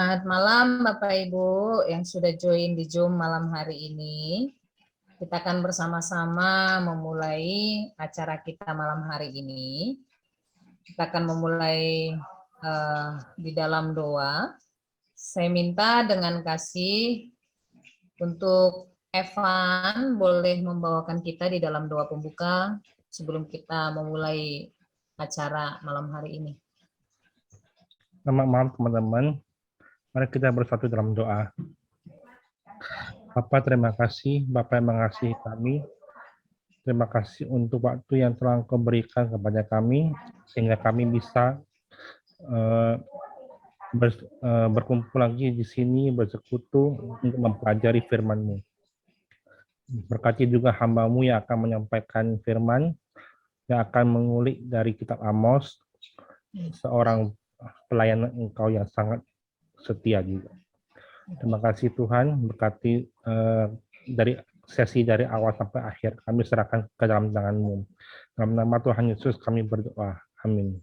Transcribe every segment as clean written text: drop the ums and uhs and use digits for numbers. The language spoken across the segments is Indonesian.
Selamat malam Bapak Ibu yang sudah join di Zoom malam hari ini. Kita akan bersama-sama memulai acara kita malam hari ini. Kita akan memulai di dalam doa. Saya minta dengan kasih untuk Evan boleh membawakan kita di dalam doa pembuka sebelum kita memulai acara malam hari ini. Selamat malam teman-teman. Mari kita bersatu dalam doa. Bapa, terima kasih. Bapa yang mengasihi kami. Terima kasih untuk waktu yang telah Engkau berikan kepada kami, sehingga kami bisa berkumpul lagi di sini, bersekutu untuk mempelajari firman-Mu. Berkati juga hamba-Mu yang akan menyampaikan firman, yang akan mengulik dari kitab Amos, seorang pelayan Engkau yang sangat setia juga. Terima kasih Tuhan, berkati dari sesi dari awal sampai akhir, kami serahkan ke dalam tangan-Mu. Dalam nama Tuhan Yesus kami berdoa. Amin.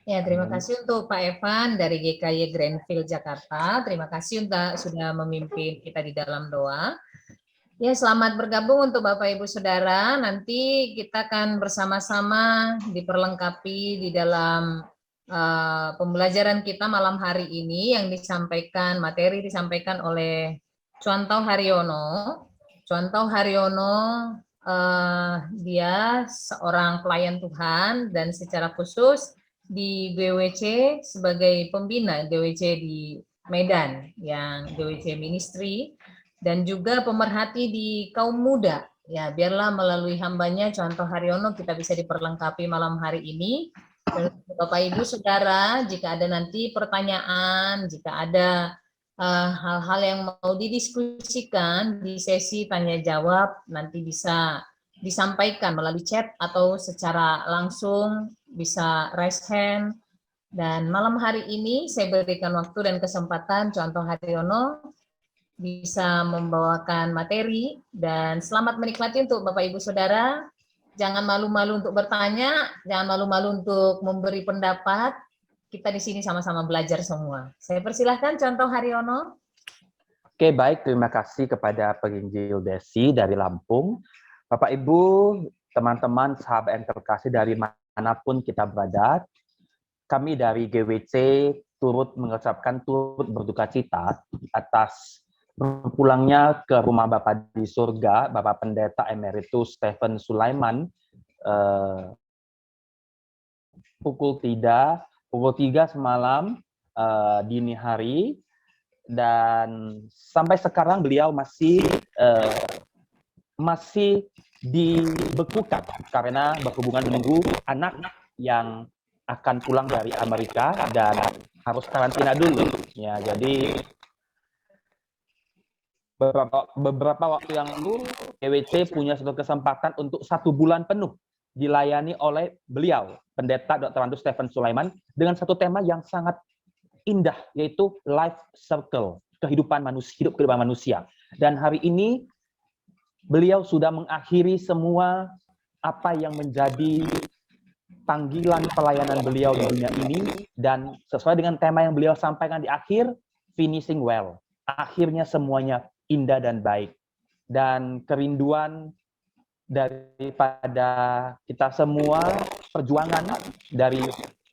Ya, terima kasih untuk Pak Evan dari GKY Greenfield Jakarta. Terima kasih sudah memimpin kita di dalam doa. Ya, selamat bergabung untuk Bapak Ibu Saudara. Nanti kita akan bersama-sama diperlengkapi di dalam pembelajaran kita malam hari ini yang materi disampaikan oleh Cuantau Haryono. Cuantau Haryono dia seorang pelayan Tuhan dan secara khusus di GWC sebagai pembina GWC di Medan, yang GWC Ministry, dan juga pemerhati di kaum muda. Ya, biarlah melalui hambanya Cuantau Haryono kita bisa diperlengkapi malam hari ini. Dan Bapak Ibu Saudara, jika ada nanti pertanyaan, jika ada hal-hal yang mau didiskusikan di sesi tanya jawab, nanti bisa disampaikan melalui chat atau secara langsung, bisa raise hand. Dan malam hari ini saya berikan waktu dan kesempatan Cuantau Haryono bisa membawakan materi, dan selamat menikmati untuk Bapak Ibu Saudara. Jangan malu-malu untuk bertanya, jangan malu-malu untuk memberi pendapat. Kita di sini sama-sama belajar semua. Saya persilahkan Cuantau Haryono. Oke, baik. Terima kasih kepada penginjil Desi dari Lampung. Bapak, Ibu, teman-teman, sahabat yang terkasih dari manapun kita berada, kami dari GWC turut berduka cita atas berpulangnya ke rumah Bapak di surga, Bapak Pendeta Emeritus Stephen Sulaiman, pukul 3 semalam dini hari, dan sampai sekarang beliau masih dibekukan karena berhubungan menunggu anak yang akan pulang dari Amerika dan harus karantina dulu. Ya, jadi beberapa waktu yang lalu, GWC punya satu kesempatan untuk 1 bulan penuh dilayani oleh beliau, Pendeta Dr. Andrew Stephen Sulaiman, dengan satu tema yang sangat indah, yaitu life circle, kehidupan manusia. Dan hari ini, beliau sudah mengakhiri semua apa yang menjadi panggilan pelayanan beliau di dunia ini, dan sesuai dengan tema yang beliau sampaikan di akhir, finishing well. Akhirnya semuanya indah dan baik. Dan kerinduan daripada kita semua, perjuangan dari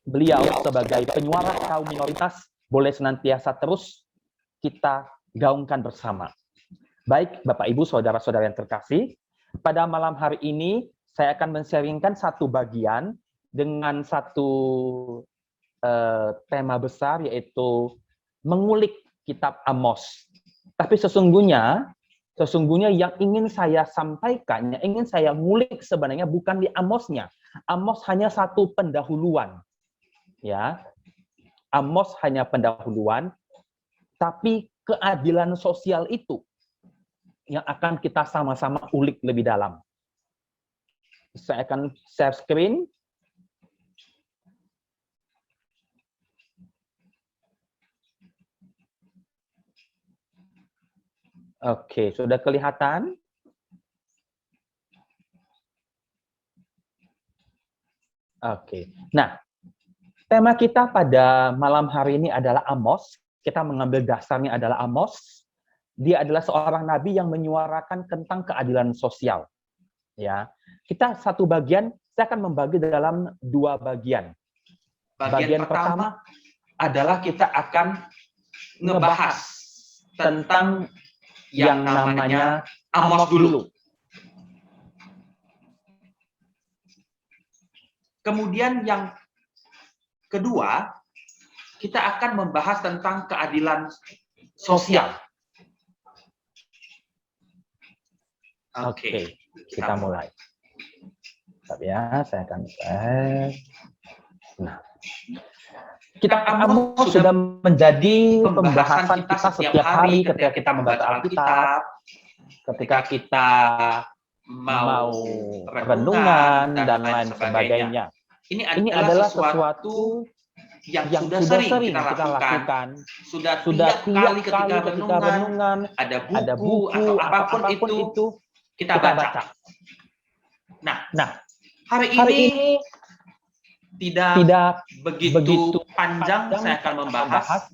beliau sebagai penyuara kaum minoritas boleh senantiasa terus kita gaungkan bersama. Baik, Bapak, Ibu, saudara-saudara yang terkasih, pada malam hari ini saya akan men-sharingkan satu bagian dengan satu tema besar, yaitu mengulik kitab Amos. Tapi sesungguhnya yang ingin saya sampaikan, yang ingin saya ngulik sebenarnya bukan di Amosnya. Amos hanya satu pendahuluan. Ya. Amos hanya pendahuluan, tapi keadilan sosial itu yang akan kita sama-sama ulik lebih dalam. Saya akan share screen. Oke, sudah kelihatan? Oke. Nah, tema kita pada malam hari ini adalah Amos, kita mengambil dasarnya adalah Amos. Dia adalah seorang nabi yang menyuarakan tentang keadilan sosial. Ya, kita satu bagian, saya akan membagi dalam dua bagian. Bagian pertama adalah kita akan ngebahas tentang yang namanya Amos dulu. Kemudian yang kedua, kita akan membahas tentang keadilan sosial. Oke, kita mulai. Tapi ya, saya akan Nah, kitab Amos sudah menjadi pembahasan kita setiap hari ketika kita membaca Alkitab, ketika kita mau renungan dan lain sebagainya. Ini adalah sesuatu yang sudah sering kita lakukan. Sudah tiap kali ketika renungan, ada buku atau apapun itu kita baca. Nah, hari ini tidak begitu panjang saya akan membahas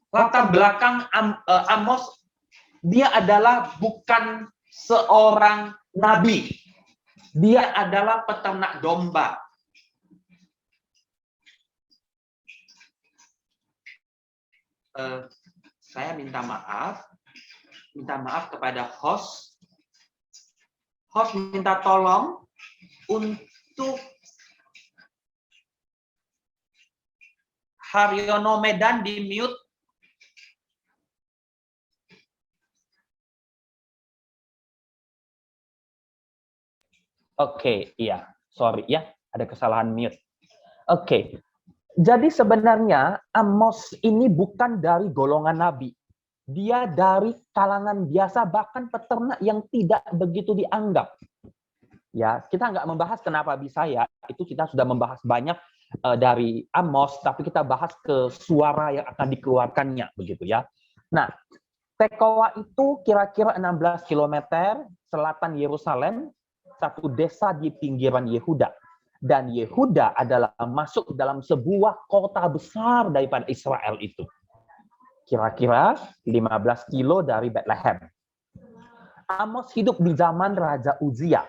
latar belakang Amos. Dia adalah bukan seorang nabi. Dia adalah peternak domba. Saya minta maaf kepada host. Host minta tolong untuk Haryono Medan di mute. Oke, iya. Sorry ya, ada kesalahan mute. Oke. Jadi sebenarnya Amos ini bukan dari golongan nabi. Dia dari kalangan biasa, bahkan peternak yang tidak begitu dianggap. Ya, kita nggak membahas kenapa bisa ya. Itu kita sudah membahas banyak dari Amos, tapi kita bahas ke suara yang akan dikeluarkannya, begitu ya. Nah, Tekoa itu kira-kira 16 km selatan Yerusalem, satu desa di pinggiran Yehuda. Dan Yehuda adalah masuk dalam sebuah kota besar daripada Israel itu. Kira-kira 15 kilo dari Bethlehem. Amos hidup di zaman Raja Uzia.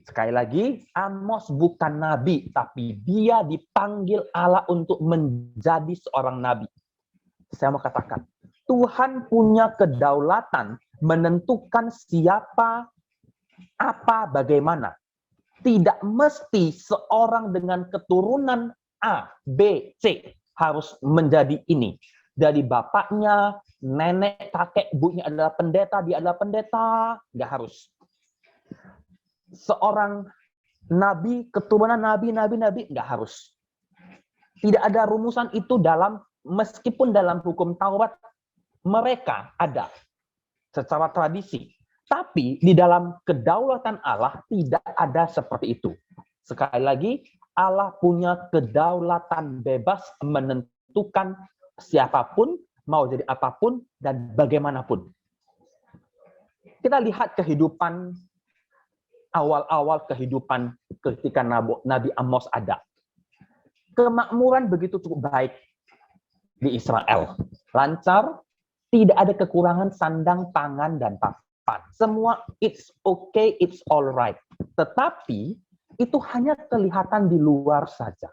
Sekali lagi, Amos bukan nabi, tapi dia dipanggil Allah untuk menjadi seorang nabi. Saya mau katakan, Tuhan punya kedaulatan menentukan siapa, apa, bagaimana. Tidak mesti seorang dengan keturunan A, B, C harus menjadi ini. Dari bapaknya, nenek, kakek, ibunya adalah pendeta, dia adalah pendeta. Nggak harus. Seorang nabi, keturunan nabi, nggak harus. Tidak ada rumusan itu meskipun dalam hukum Taurat, mereka ada secara tradisi. Tapi di dalam kedaulatan Allah tidak ada seperti itu. Sekali lagi, Allah punya kedaulatan bebas menentukan siapapun, mau jadi apapun, dan bagaimanapun. Kita lihat kehidupan, awal-awal kehidupan ketika Nabi Amos ada. Kemakmuran begitu cukup baik di Israel. Lancar, tidak ada kekurangan sandang, pangan, dan papan. Semua it's okay, it's alright. Tetapi itu hanya kelihatan di luar saja.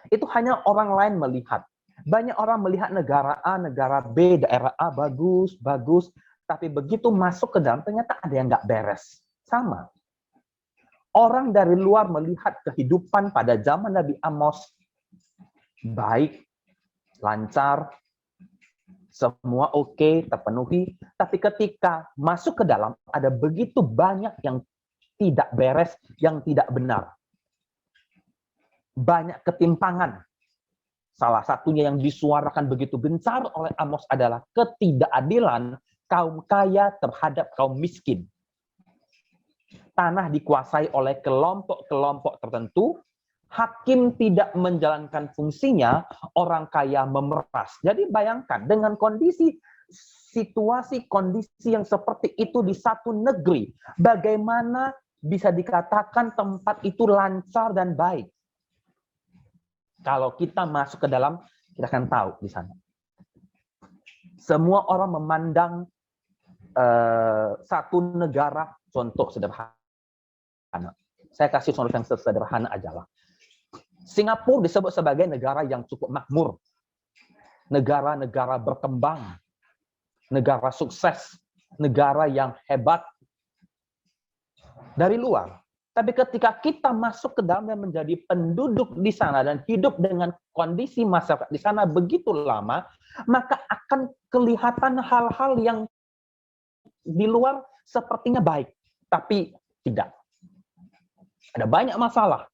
Itu hanya orang lain melihat. Banyak orang melihat negara A, negara B, daerah A bagus, tapi begitu masuk ke dalam ternyata ada yang nggak beres. Sama. Orang dari luar melihat kehidupan pada zaman Nabi Amos baik, lancar, semua oke, terpenuhi. Tapi ketika masuk ke dalam, ada begitu banyak yang tidak beres, yang tidak benar. Banyak ketimpangan. Salah satunya yang disuarakan begitu gencar oleh Amos adalah ketidakadilan kaum kaya terhadap kaum miskin. Tanah dikuasai oleh kelompok-kelompok tertentu, hakim tidak menjalankan fungsinya, orang kaya memeras. Jadi bayangkan dengan situasi kondisi yang seperti itu di satu negeri, bagaimana bisa dikatakan tempat itu lancar dan baik. Kalau kita masuk ke dalam, Kita akan tahu di sana. Semua orang memandang satu negara, contoh sederhana. Saya kasih contoh yang sederhana aja lah. Singapura disebut sebagai negara yang cukup makmur. Negara-negara berkembang. Negara sukses. Negara yang hebat. Dari luar. Tapi ketika kita masuk ke dalam dan menjadi penduduk di sana dan hidup dengan kondisi masyarakat di sana begitu lama, maka akan kelihatan hal-hal yang di luar sepertinya baik, tapi tidak. Ada banyak masalah.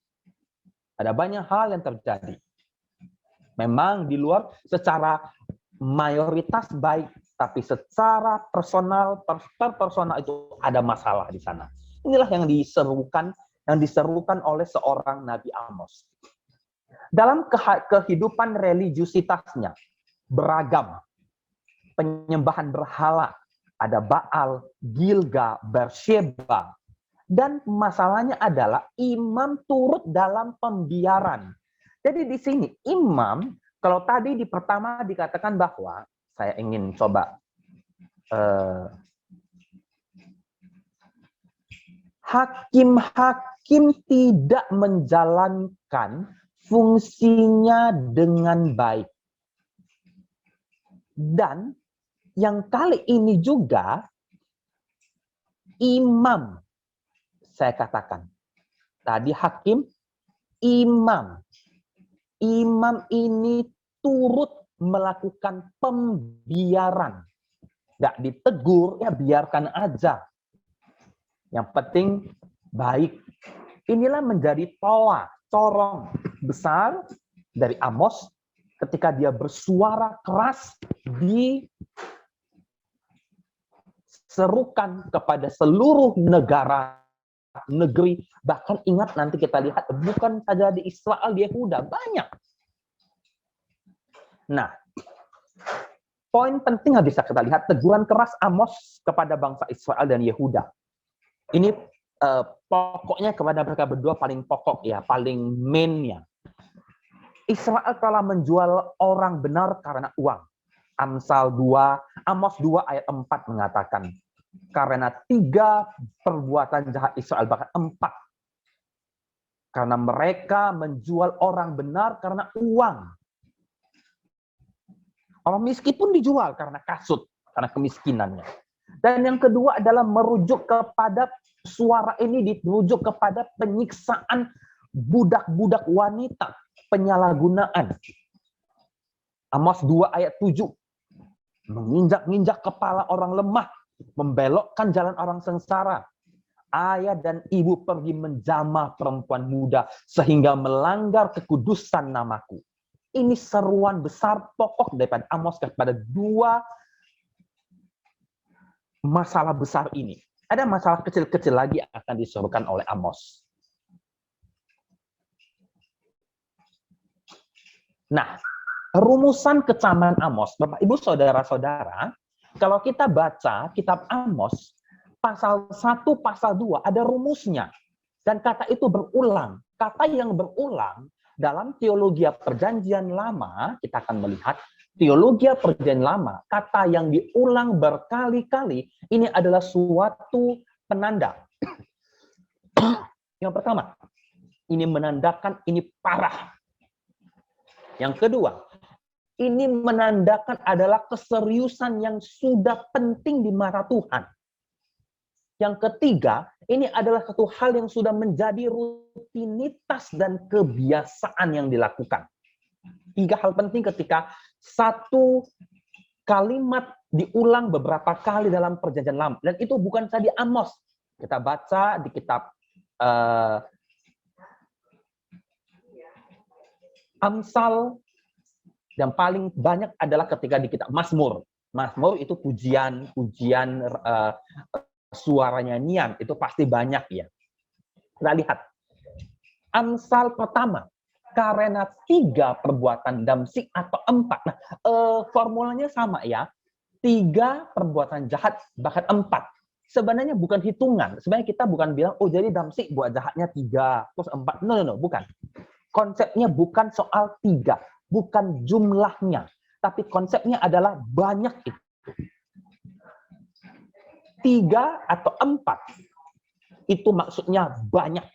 Ada banyak hal yang terjadi. Memang di luar secara mayoritas baik, tapi secara personal, per personal itu ada masalah di sana. Inilah yang diserukan oleh seorang Nabi Amos. Dalam kehidupan religiusitasnya, beragam. Penyembahan berhala, ada Baal, Gilgal, Beersheba. Dan masalahnya adalah imam turut dalam pembiaran. Jadi di sini imam, kalau tadi di pertama dikatakan bahwa, saya ingin coba hakim-hakim tidak menjalankan fungsinya dengan baik. Dan yang kali ini juga imam, saya katakan. Tadi hakim, imam. Imam ini turut melakukan pembiaran. Nggak ditegur, ya biarkan aja. Yang penting baik. Inilah menjadi corong besar dari Amos ketika dia bersuara keras diserukan kepada seluruh negeri. Bahkan ingat nanti kita lihat bukan saja di Israel, di Yehuda, banyak. Nah, poin penting yang bisa kita lihat, teguran keras Amos kepada bangsa Israel dan Yehuda. Ini pokoknya kepada mereka berdua paling pokok ya, paling main-nya. Israel telah menjual orang benar karena uang. Amsal 2, Amos 2 ayat 4 mengatakan, karena 3 perbuatan jahat Israel, bahkan 4. Karena mereka menjual orang benar karena uang. Orang miskin pun dijual karena kasut, karena kemiskinannya. Dan yang kedua adalah merujuk kepada suara ini dirujuk kepada penyiksaan budak-budak wanita, penyalahgunaan. Amos 2 ayat 7. Menginjak-injak kepala orang lemah, membelokkan jalan orang sengsara. Ayah dan ibu pergi menjamah perempuan muda sehingga melanggar kekudusan namaku. Ini seruan besar pokok daripada Amos kepada 2 masalah besar ini. Ada masalah kecil-kecil lagi yang akan diserukan oleh Amos. Nah, rumusan kecaman Amos, Bapak Ibu Saudara-saudara, kalau kita baca kitab Amos, pasal 1, pasal 2, ada rumusnya. Dan kata itu berulang. Kata yang berulang dalam teologi perjanjian lama, kita akan melihat teologi perjanjian lama, kata yang diulang berkali-kali, ini adalah suatu penanda. Yang pertama, ini menandakan ini parah. Yang kedua, ini menandakan adalah keseriusan yang sudah penting di mata Tuhan. Yang ketiga, ini adalah satu hal yang sudah menjadi rutinitas dan kebiasaan yang dilakukan. 3 hal penting ketika satu kalimat diulang beberapa kali dalam perjanjian lama. Dan itu bukan saja Amos. Kita baca di kitab Amsal, yang paling banyak adalah ketika di kitab Mazmur. Mazmur itu pujian suara nyanyian, itu pasti banyak ya. Kita lihat. Amsal pertama, karena 3 perbuatan damsik atau 4. Nah, formulanya sama ya. 3 perbuatan jahat, bahkan 4. Sebenarnya bukan hitungan. Sebenarnya kita bukan bilang, oh jadi damsik buat jahatnya 3, terus 4. No, bukan. Konsepnya bukan soal 3. bukan jumlahnya, tapi konsepnya adalah banyak itu. 3 atau 4 itu maksudnya banyak.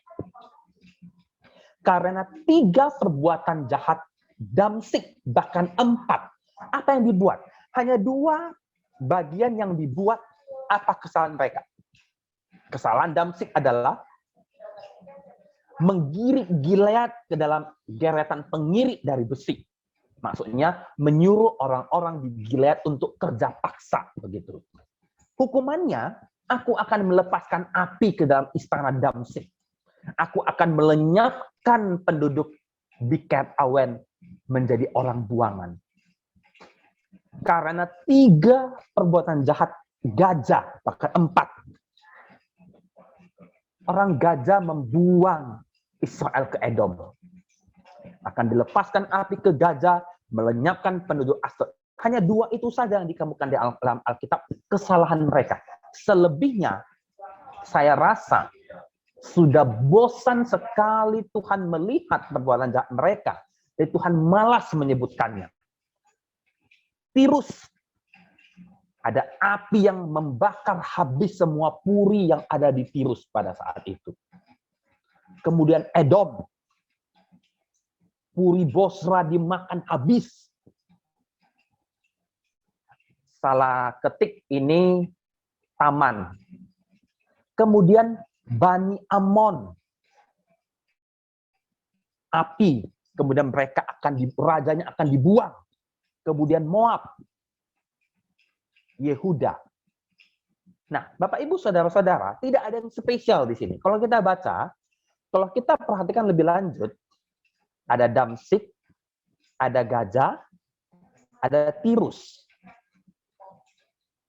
Karena 3 perbuatan jahat Damsyik, bahkan 4. Apa yang dibuat? Hanya 2 bagian yang dibuat. Apa kesalahan mereka? Kesalahan Damsyik adalah menggiring Gilead ke dalam geretan pengirik dari besi. Maksudnya menyuruh orang-orang di Gilead untuk kerja paksa begitu. Hukumannya, aku akan melepaskan api ke dalam istana Damsyik. Aku akan melenyapkan penduduk Biket Awen menjadi orang buangan. Karena 3 perbuatan jahat gajah, bahkan 4. Orang gajah membuang Israel ke Edom. Akan dilepaskan api ke gajah, melenyapkan penduduk Asdod. Hanya 2 itu saja yang dikemukakan di dalam Alkitab kesalahan mereka. Selebihnya, saya rasa sudah bosan sekali Tuhan melihat perbuatan jahat mereka. Dan Tuhan malas menyebutkannya. Tirus. Ada api yang membakar habis semua puri yang ada di Tirus pada saat itu. Kemudian Edom. Puri Bosra dimakan habis. Salah ketik ini Taman. Kemudian Bani Amon. Api. Kemudian mereka rajanya akan dibuang. Kemudian Moab. Yehuda. Nah, Bapak Ibu Saudara-saudara, tidak ada yang spesial di sini. Kalau kita baca, kalau kita perhatikan lebih lanjut, ada Damsyik, ada gajah, ada Tirus.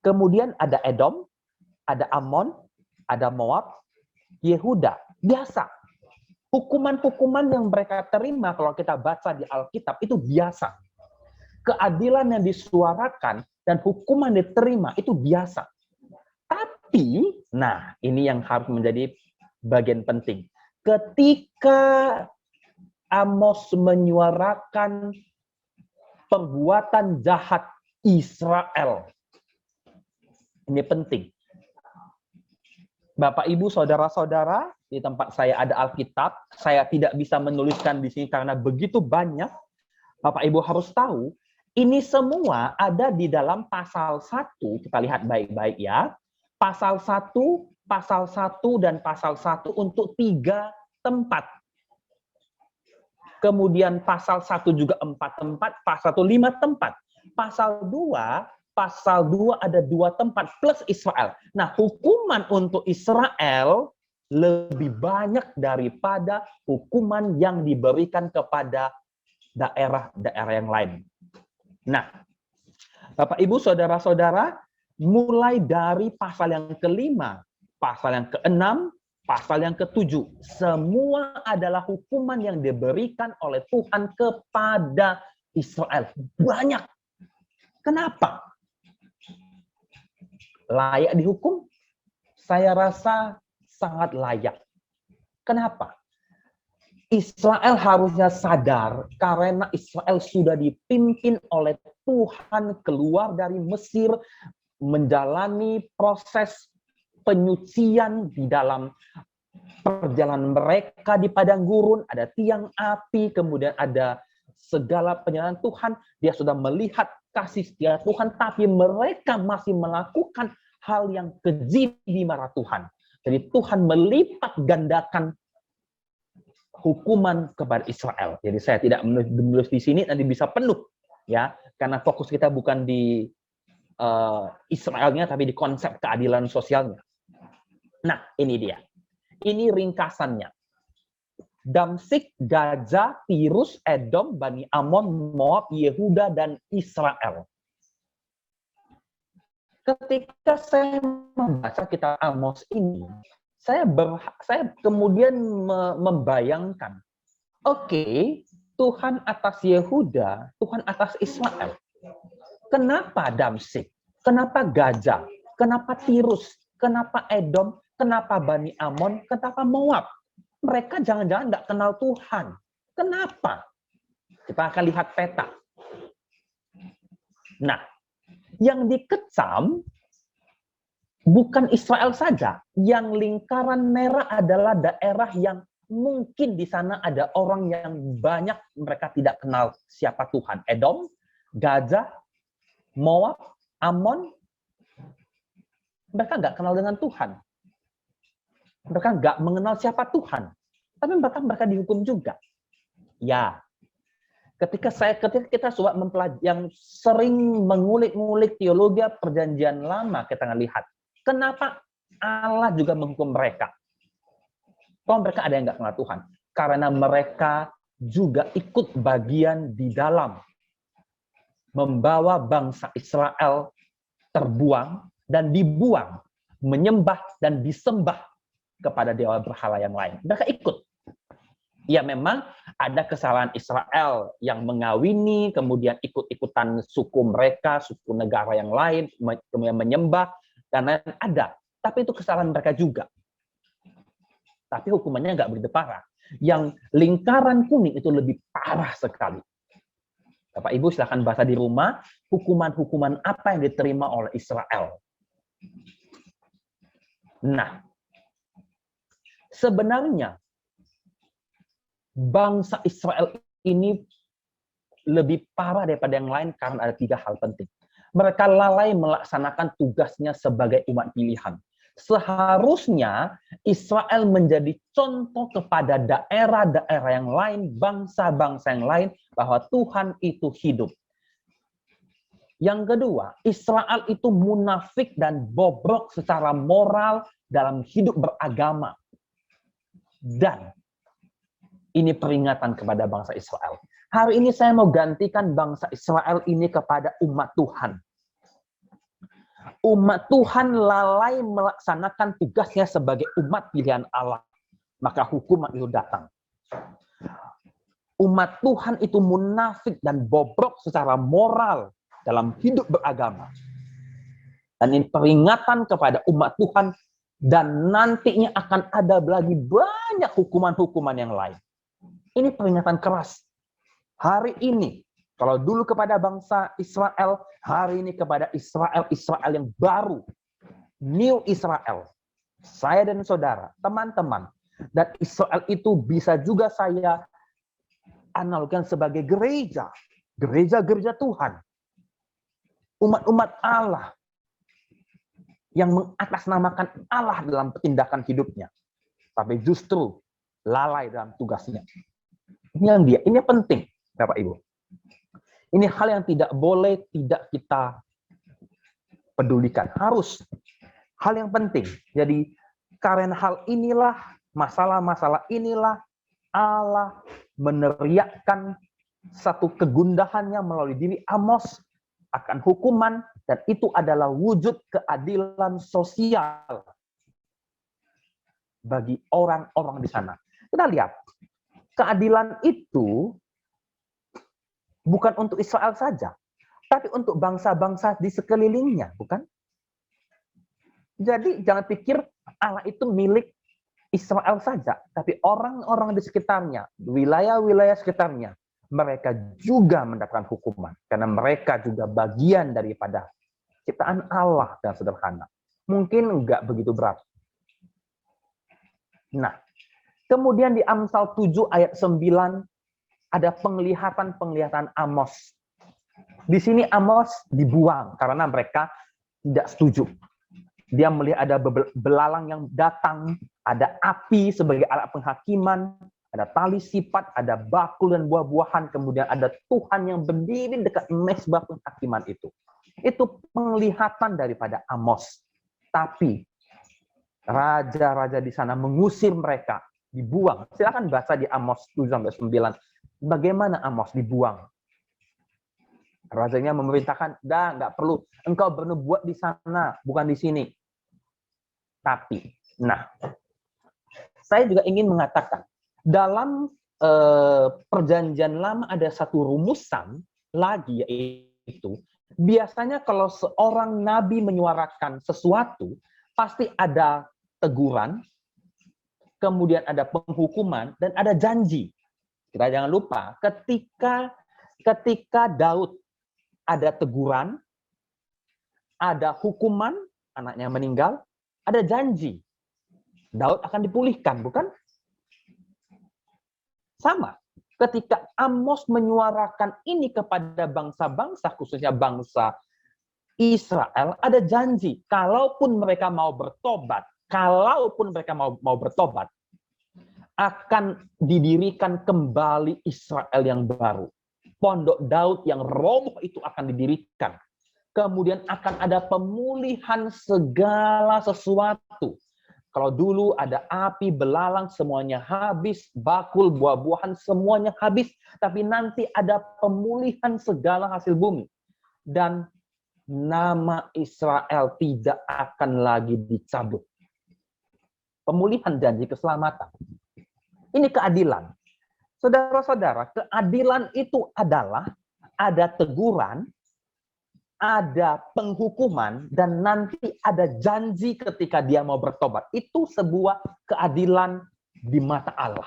Kemudian ada Edom, ada Amon, ada Moab, Yehuda. Biasa. Hukuman-hukuman yang mereka terima kalau kita baca di Alkitab itu biasa. Keadilan yang disuarakan dan hukuman diterima itu biasa. Tapi, nah ini yang harus menjadi bagian penting. Ketika Amos menyuarakan perbuatan jahat Israel, ini penting. Bapak, Ibu, Saudara-saudara, di tempat saya ada Alkitab, saya tidak bisa menuliskan di sini karena begitu banyak. Bapak, Ibu harus tahu, ini semua ada di dalam pasal 1, kita lihat baik-baik ya. Pasal 1, dan pasal 1 untuk 3 tempat. Kemudian pasal 1 juga 4 tempat, pasal 1 5 tempat. Pasal 2 ada 2 tempat plus Israel. Nah, hukuman untuk Israel lebih banyak daripada hukuman yang diberikan kepada daerah-daerah yang lain. Nah, Bapak, Ibu, Saudara-saudara, mulai dari pasal yang ke-5, pasal yang ke-6, pasal yang ke-7, semua adalah hukuman yang diberikan oleh Tuhan kepada Israel. Banyak. Kenapa? Layak dihukum? Saya rasa sangat layak. Kenapa? Israel harusnya sadar karena Israel sudah dipimpin oleh Tuhan keluar dari Mesir, menjalani proses penyucian di dalam perjalanan mereka di padang gurun, ada tiang api, kemudian ada segala penyertaan Tuhan. Dia sudah melihat kasih setia Tuhan, tapi mereka masih melakukan hal yang keji di mata Tuhan. Jadi Tuhan melipat gandakan hukuman kepada Israel. Jadi saya tidak menulis di sini, nanti bisa penuh ya, karena fokus kita bukan di Israelnya, tapi di konsep keadilan sosialnya. Nah, ini dia. Ini ringkasannya. Damsyik, gajah, Tirus, Edom, Bani Amon, Moab, Yehuda, dan Israel. Ketika saya membaca kitab Amos ini, saya kemudian membayangkan, oke, Tuhan atas Yehuda, Tuhan atas Israel. Kenapa Damsyik? Kenapa gajah? Kenapa Tirus? Kenapa Edom? Kenapa Bani Amon? Kenapa Moab? Mereka jangan-jangan tidak kenal Tuhan. Kenapa? Kita akan lihat peta. Nah, yang dikecam bukan Israel saja. Yang lingkaran merah adalah daerah yang mungkin di sana ada orang yang banyak mereka tidak kenal siapa Tuhan. Edom, Gaza, Moab, Ammon, mereka nggak kenal dengan Tuhan. Mereka nggak mengenal siapa Tuhan. Tapi mereka dihukum juga. Ya, ketika kita coba mempelajari, yang sering mengulik-ngulik teologi perjanjian lama, kita lihat kenapa Allah juga menghukum mereka. Kalau mereka ada yang nggak kenal Tuhan, karena mereka juga ikut bagian di dalam membawa bangsa Israel terbuang dan dibuang, menyembah dan disembah kepada dewa berhala yang lain. Mereka ikut. Ya memang ada kesalahan Israel yang mengawini, kemudian ikut-ikutan suku mereka, suku negara yang lain, kemudian menyembah, dan lain ada. Tapi itu kesalahan mereka juga. Tapi hukumannya nggak begitu parah. Yang lingkaran kuning itu lebih parah sekali. Bapak Ibu silahkan baca di rumah, hukuman-hukuman apa yang diterima oleh Israel. Nah, sebenarnya bangsa Israel ini lebih parah daripada yang lain karena ada 3 hal penting. Mereka lalai melaksanakan tugasnya sebagai umat pilihan. Seharusnya Israel menjadi contoh kepada daerah-daerah yang lain, bangsa-bangsa yang lain, bahwa Tuhan itu hidup. Yang kedua, Israel itu munafik dan bobrok secara moral dalam hidup beragama. Dan ini peringatan kepada bangsa Israel. Hari ini saya mau gantikan bangsa Israel ini kepada umat Tuhan. Umat Tuhan lalai melaksanakan tugasnya sebagai umat pilihan Allah. Maka hukuman itu datang. Umat Tuhan itu munafik dan bobrok secara moral dalam hidup beragama. Dan ini peringatan kepada umat Tuhan, dan nantinya akan ada lagi banyak hukuman-hukuman yang lain. Ini peringatan keras. Hari ini, kalau dulu kepada bangsa Israel, hari ini kepada Israel yang baru. New Israel. Saya dan saudara, teman-teman. Dan Israel itu bisa juga saya analogikan sebagai gereja. Gereja-gereja Tuhan. Umat-umat Allah. Yang mengatasnamakan Allah dalam tindakan hidupnya. Tapi justru lalai dalam tugasnya. Ini penting, Bapak Ibu. Ini hal yang tidak boleh tidak kita pedulikan. Harus. Hal yang penting. Jadi, karena hal inilah, masalah-masalah inilah, Allah meneriakkan satu kegundahannya melalui diri Amos akan hukuman, dan itu adalah wujud keadilan sosial bagi orang-orang di sana. Kita lihat, keadilan itu bukan untuk Israel saja, tapi untuk bangsa-bangsa di sekelilingnya, bukan? Jadi jangan pikir Allah itu milik Israel saja, tapi orang-orang di sekitarnya, wilayah-wilayah sekitarnya, mereka juga mendapatkan hukuman, karena mereka juga bagian daripada ciptaan Allah dan sederhana. Mungkin enggak begitu berat. Nah, kemudian di Amsal 7 ayat 9 ada penglihatan Amos. Di sini Amos dibuang karena mereka tidak setuju. Dia melihat ada belalang yang datang, ada api sebagai alat penghakiman, ada tali sifat, ada bakul dan buah-buahan, kemudian ada Tuhan yang berdiri dekat mezbah penghakiman itu. Itu penglihatan daripada Amos. Tapi raja-raja di sana mengusir mereka, dibuang. Silakan baca di Amos 7-9. Bagaimana Amos dibuang? Rajanya memerintahkan, dah nggak perlu. Engkau bernubuat di sana, bukan di sini. Tapi, nah, saya juga ingin mengatakan, dalam perjanjian lama ada satu rumusan lagi, yaitu biasanya kalau seorang nabi menyuarakan sesuatu, pasti ada teguran, kemudian ada penghukuman, dan ada janji. Kita jangan lupa, ketika Daud ada teguran, ada hukuman, anaknya meninggal, ada janji. Daud akan dipulihkan, bukan? Sama. Ketika Amos menyuarakan ini kepada bangsa-bangsa, khususnya bangsa Israel, ada janji. Kalaupun mereka mau bertobat, akan didirikan kembali Israel yang baru. Pondok Daud yang roboh itu akan didirikan. Kemudian akan ada pemulihan segala sesuatu. Kalau dulu ada api belalang, semuanya habis, bakul, buah-buahan, semuanya habis. Tapi nanti ada pemulihan segala hasil bumi. Dan nama Israel tidak akan lagi dicabut. Pemulihan janji keselamatan. Ini keadilan. Saudara-saudara, keadilan itu adalah ada teguran, ada penghukuman, dan nanti ada janji ketika dia mau bertobat. Itu sebuah keadilan di mata Allah.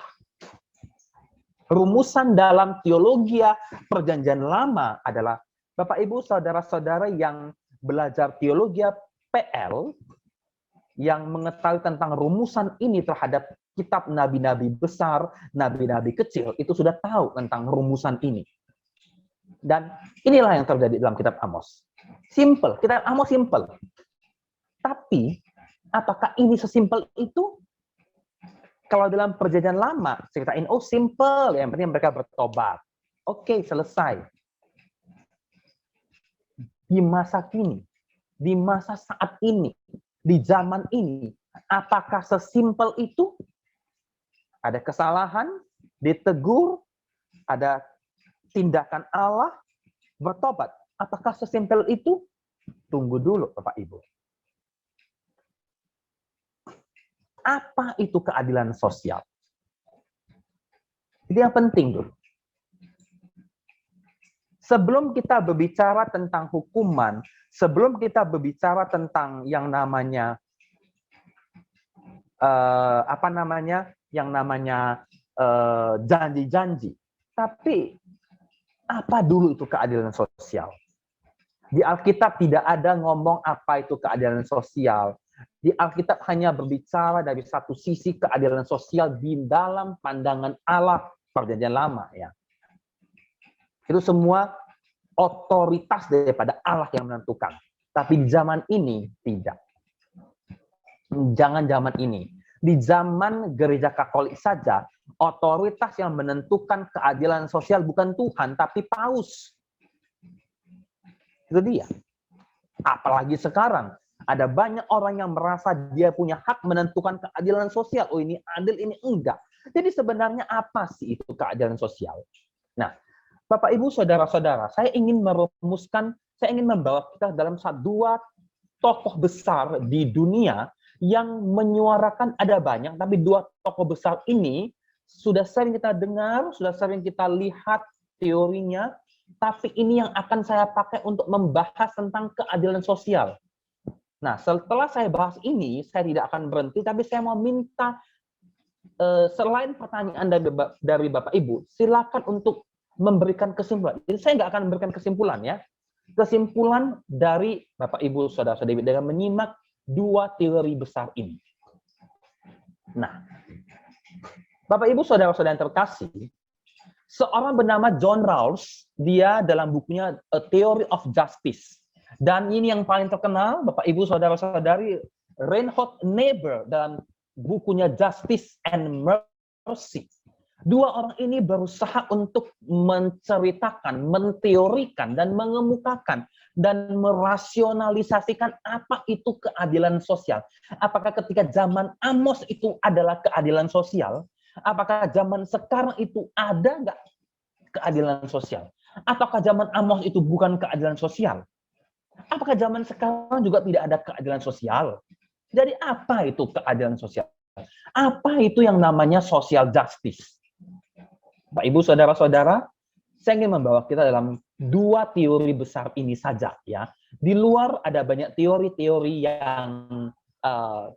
Rumusan dalam teologi Perjanjian Lama adalah, Bapak Ibu, saudara-saudara yang belajar teologi PL, yang mengetahui tentang rumusan ini terhadap kitab nabi-nabi besar, nabi-nabi kecil, itu sudah tahu tentang rumusan ini. Dan inilah yang terjadi dalam kitab Amos. Simple, kitab Amos simple. Tapi, apakah ini sesimpel itu? Kalau dalam Perjanjian Lama, ceritain, oh simple, yang penting mereka bertobat. Oke, selesai. Di masa kini, di masa saat ini, di zaman ini, apakah sesimpel itu? Ada kesalahan, ditegur, ada tindakan Allah, bertobat. Apakah sesimpel itu? Tunggu dulu, Bapak Ibu. Apa itu keadilan sosial? Itu yang penting dulu. Sebelum kita berbicara tentang hukuman, sebelum kita berbicara tentang yang namanya janji-janji. Tapi apa dulu itu keadilan sosial? Di Alkitab tidak ada ngomong apa itu keadilan sosial. Di Alkitab hanya berbicara dari satu sisi keadilan sosial di dalam pandangan Allah Perjanjian Lama, ya. Itu semua otoritas daripada Allah yang menentukan. Tapi di zaman ini tidak. Jangan zaman ini. Di zaman gereja Katolik saja, otoritas yang menentukan keadilan sosial bukan Tuhan, tapi paus. Itu dia. Apalagi sekarang, ada banyak orang yang merasa dia punya hak menentukan keadilan sosial. Oh, ini adil, ini enggak. Jadi sebenarnya apa sih itu keadilan sosial? Nah, Bapak, Ibu, Saudara-saudara, saya ingin merumuskan, saya ingin membawa kita dalam dua tokoh besar di dunia yang menyuarakan, ada banyak, tapi dua tokoh besar ini sudah sering kita dengar, sudah sering kita lihat teorinya, tapi ini yang akan saya pakai untuk membahas tentang keadilan sosial. Nah, setelah saya bahas ini, saya tidak akan berhenti, tapi saya mau minta, selain pertanyaan dari Bapak Ibu, silakan untuk memberikan kesimpulan. Jadi saya nggak akan memberikan kesimpulan, ya. Kesimpulan dari Bapak Ibu, Saudara-saudari, dengan menyimak dua teori besar ini. Nah, Bapak Ibu, Saudara-saudara yang terkasih, seorang bernama John Rawls, dia dalam bukunya A Theory of Justice. Dan ini yang paling terkenal, Bapak Ibu, Saudara-saudari, Reinhold Niebuhr dalam bukunya Justice and Mercy. Dua orang ini berusaha untuk menceritakan, menteorikan, dan mengemukakan, dan merasionalisasikan apa itu keadilan sosial. Apakah ketika zaman Amos itu adalah keadilan sosial? Apakah zaman sekarang itu ada nggak keadilan sosial? Apakah zaman Amos itu bukan keadilan sosial? Apakah zaman sekarang juga tidak ada keadilan sosial? Jadi apa itu keadilan sosial? Apa itu yang namanya social justice? Pak, Ibu, Saudara-saudara, saya ingin membawa kita dalam dua teori besar ini saja, ya. Di luar ada banyak teori-teori yang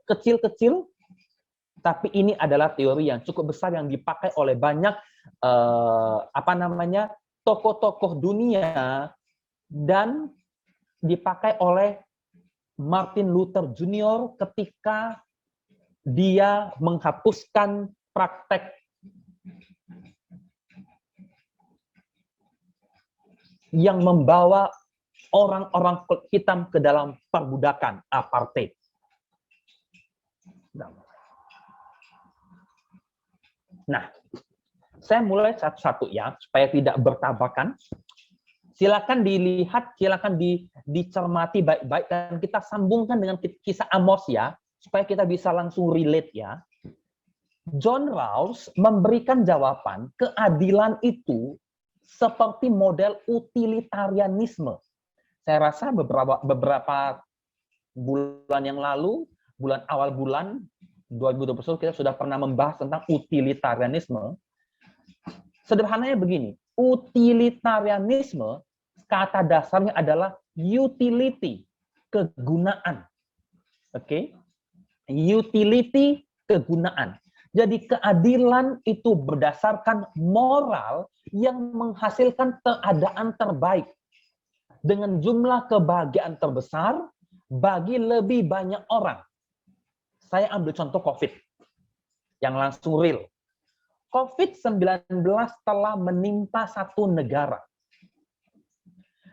kecil-kecil, Tapi ini adalah teori yang cukup besar yang dipakai oleh banyak tokoh-tokoh dunia dan dipakai oleh Martin Luther Jr. ketika dia menghapuskan praktek yang membawa orang-orang kulit hitam ke dalam perbudakan apartheid. Nah, saya mulai satu-satu ya, supaya tidak bertabrakan. Silakan dilihat, silakan dicermati baik-baik, dan kita sambungkan dengan kisah Amos ya, supaya kita bisa langsung relate ya. John Rawls memberikan jawaban keadilan itu seperti model utilitarianisme. Saya rasa beberapa bulan yang lalu, awal bulan 2021 kita sudah pernah membahas tentang utilitarianisme. Sederhananya begini, utilitarianisme kata dasarnya adalah utility, kegunaan. Oke? Utility, kegunaan. Jadi keadilan itu berdasarkan moral yang menghasilkan keadaan terbaik dengan jumlah kebahagiaan terbesar bagi lebih banyak orang. Saya ambil contoh COVID yang langsung real. COVID-19 telah menimpa satu negara.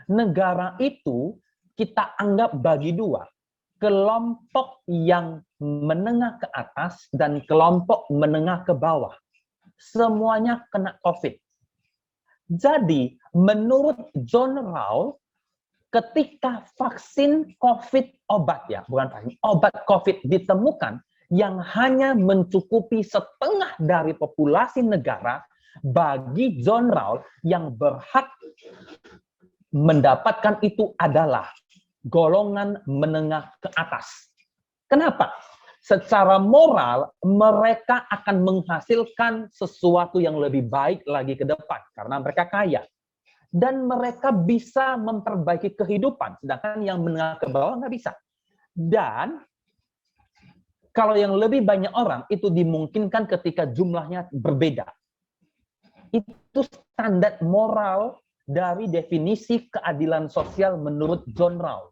Negara itu kita anggap bagi dua. Kelompok yang menengah ke atas dan kelompok menengah ke bawah. Semuanya kena COVID. Jadi, menurut John Rawls, ketika vaksin COVID obat COVID ditemukan yang hanya mencukupi setengah dari populasi negara, bagi John Rawls yang berhak mendapatkan itu adalah golongan menengah ke atas. Kenapa? Secara moral, mereka akan menghasilkan sesuatu yang lebih baik lagi ke depan karena mereka kaya. Dan mereka bisa memperbaiki kehidupan, sedangkan yang menengah ke bawah nggak bisa. Dan kalau yang lebih banyak orang, itu dimungkinkan ketika jumlahnya berbeda. Itu standar moral dari definisi keadilan sosial menurut John Rawls.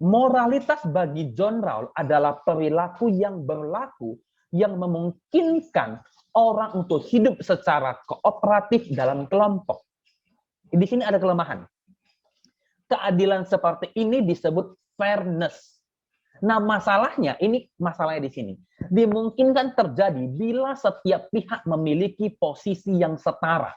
Moralitas bagi John Rawls adalah perilaku yang berlaku yang memungkinkan orang untuk hidup secara kooperatif dalam kelompok. Di sini ada kelemahan. Keadilan seperti ini disebut fairness. Nah, masalahnya di sini. Dimungkinkan terjadi bila setiap pihak memiliki posisi yang setara.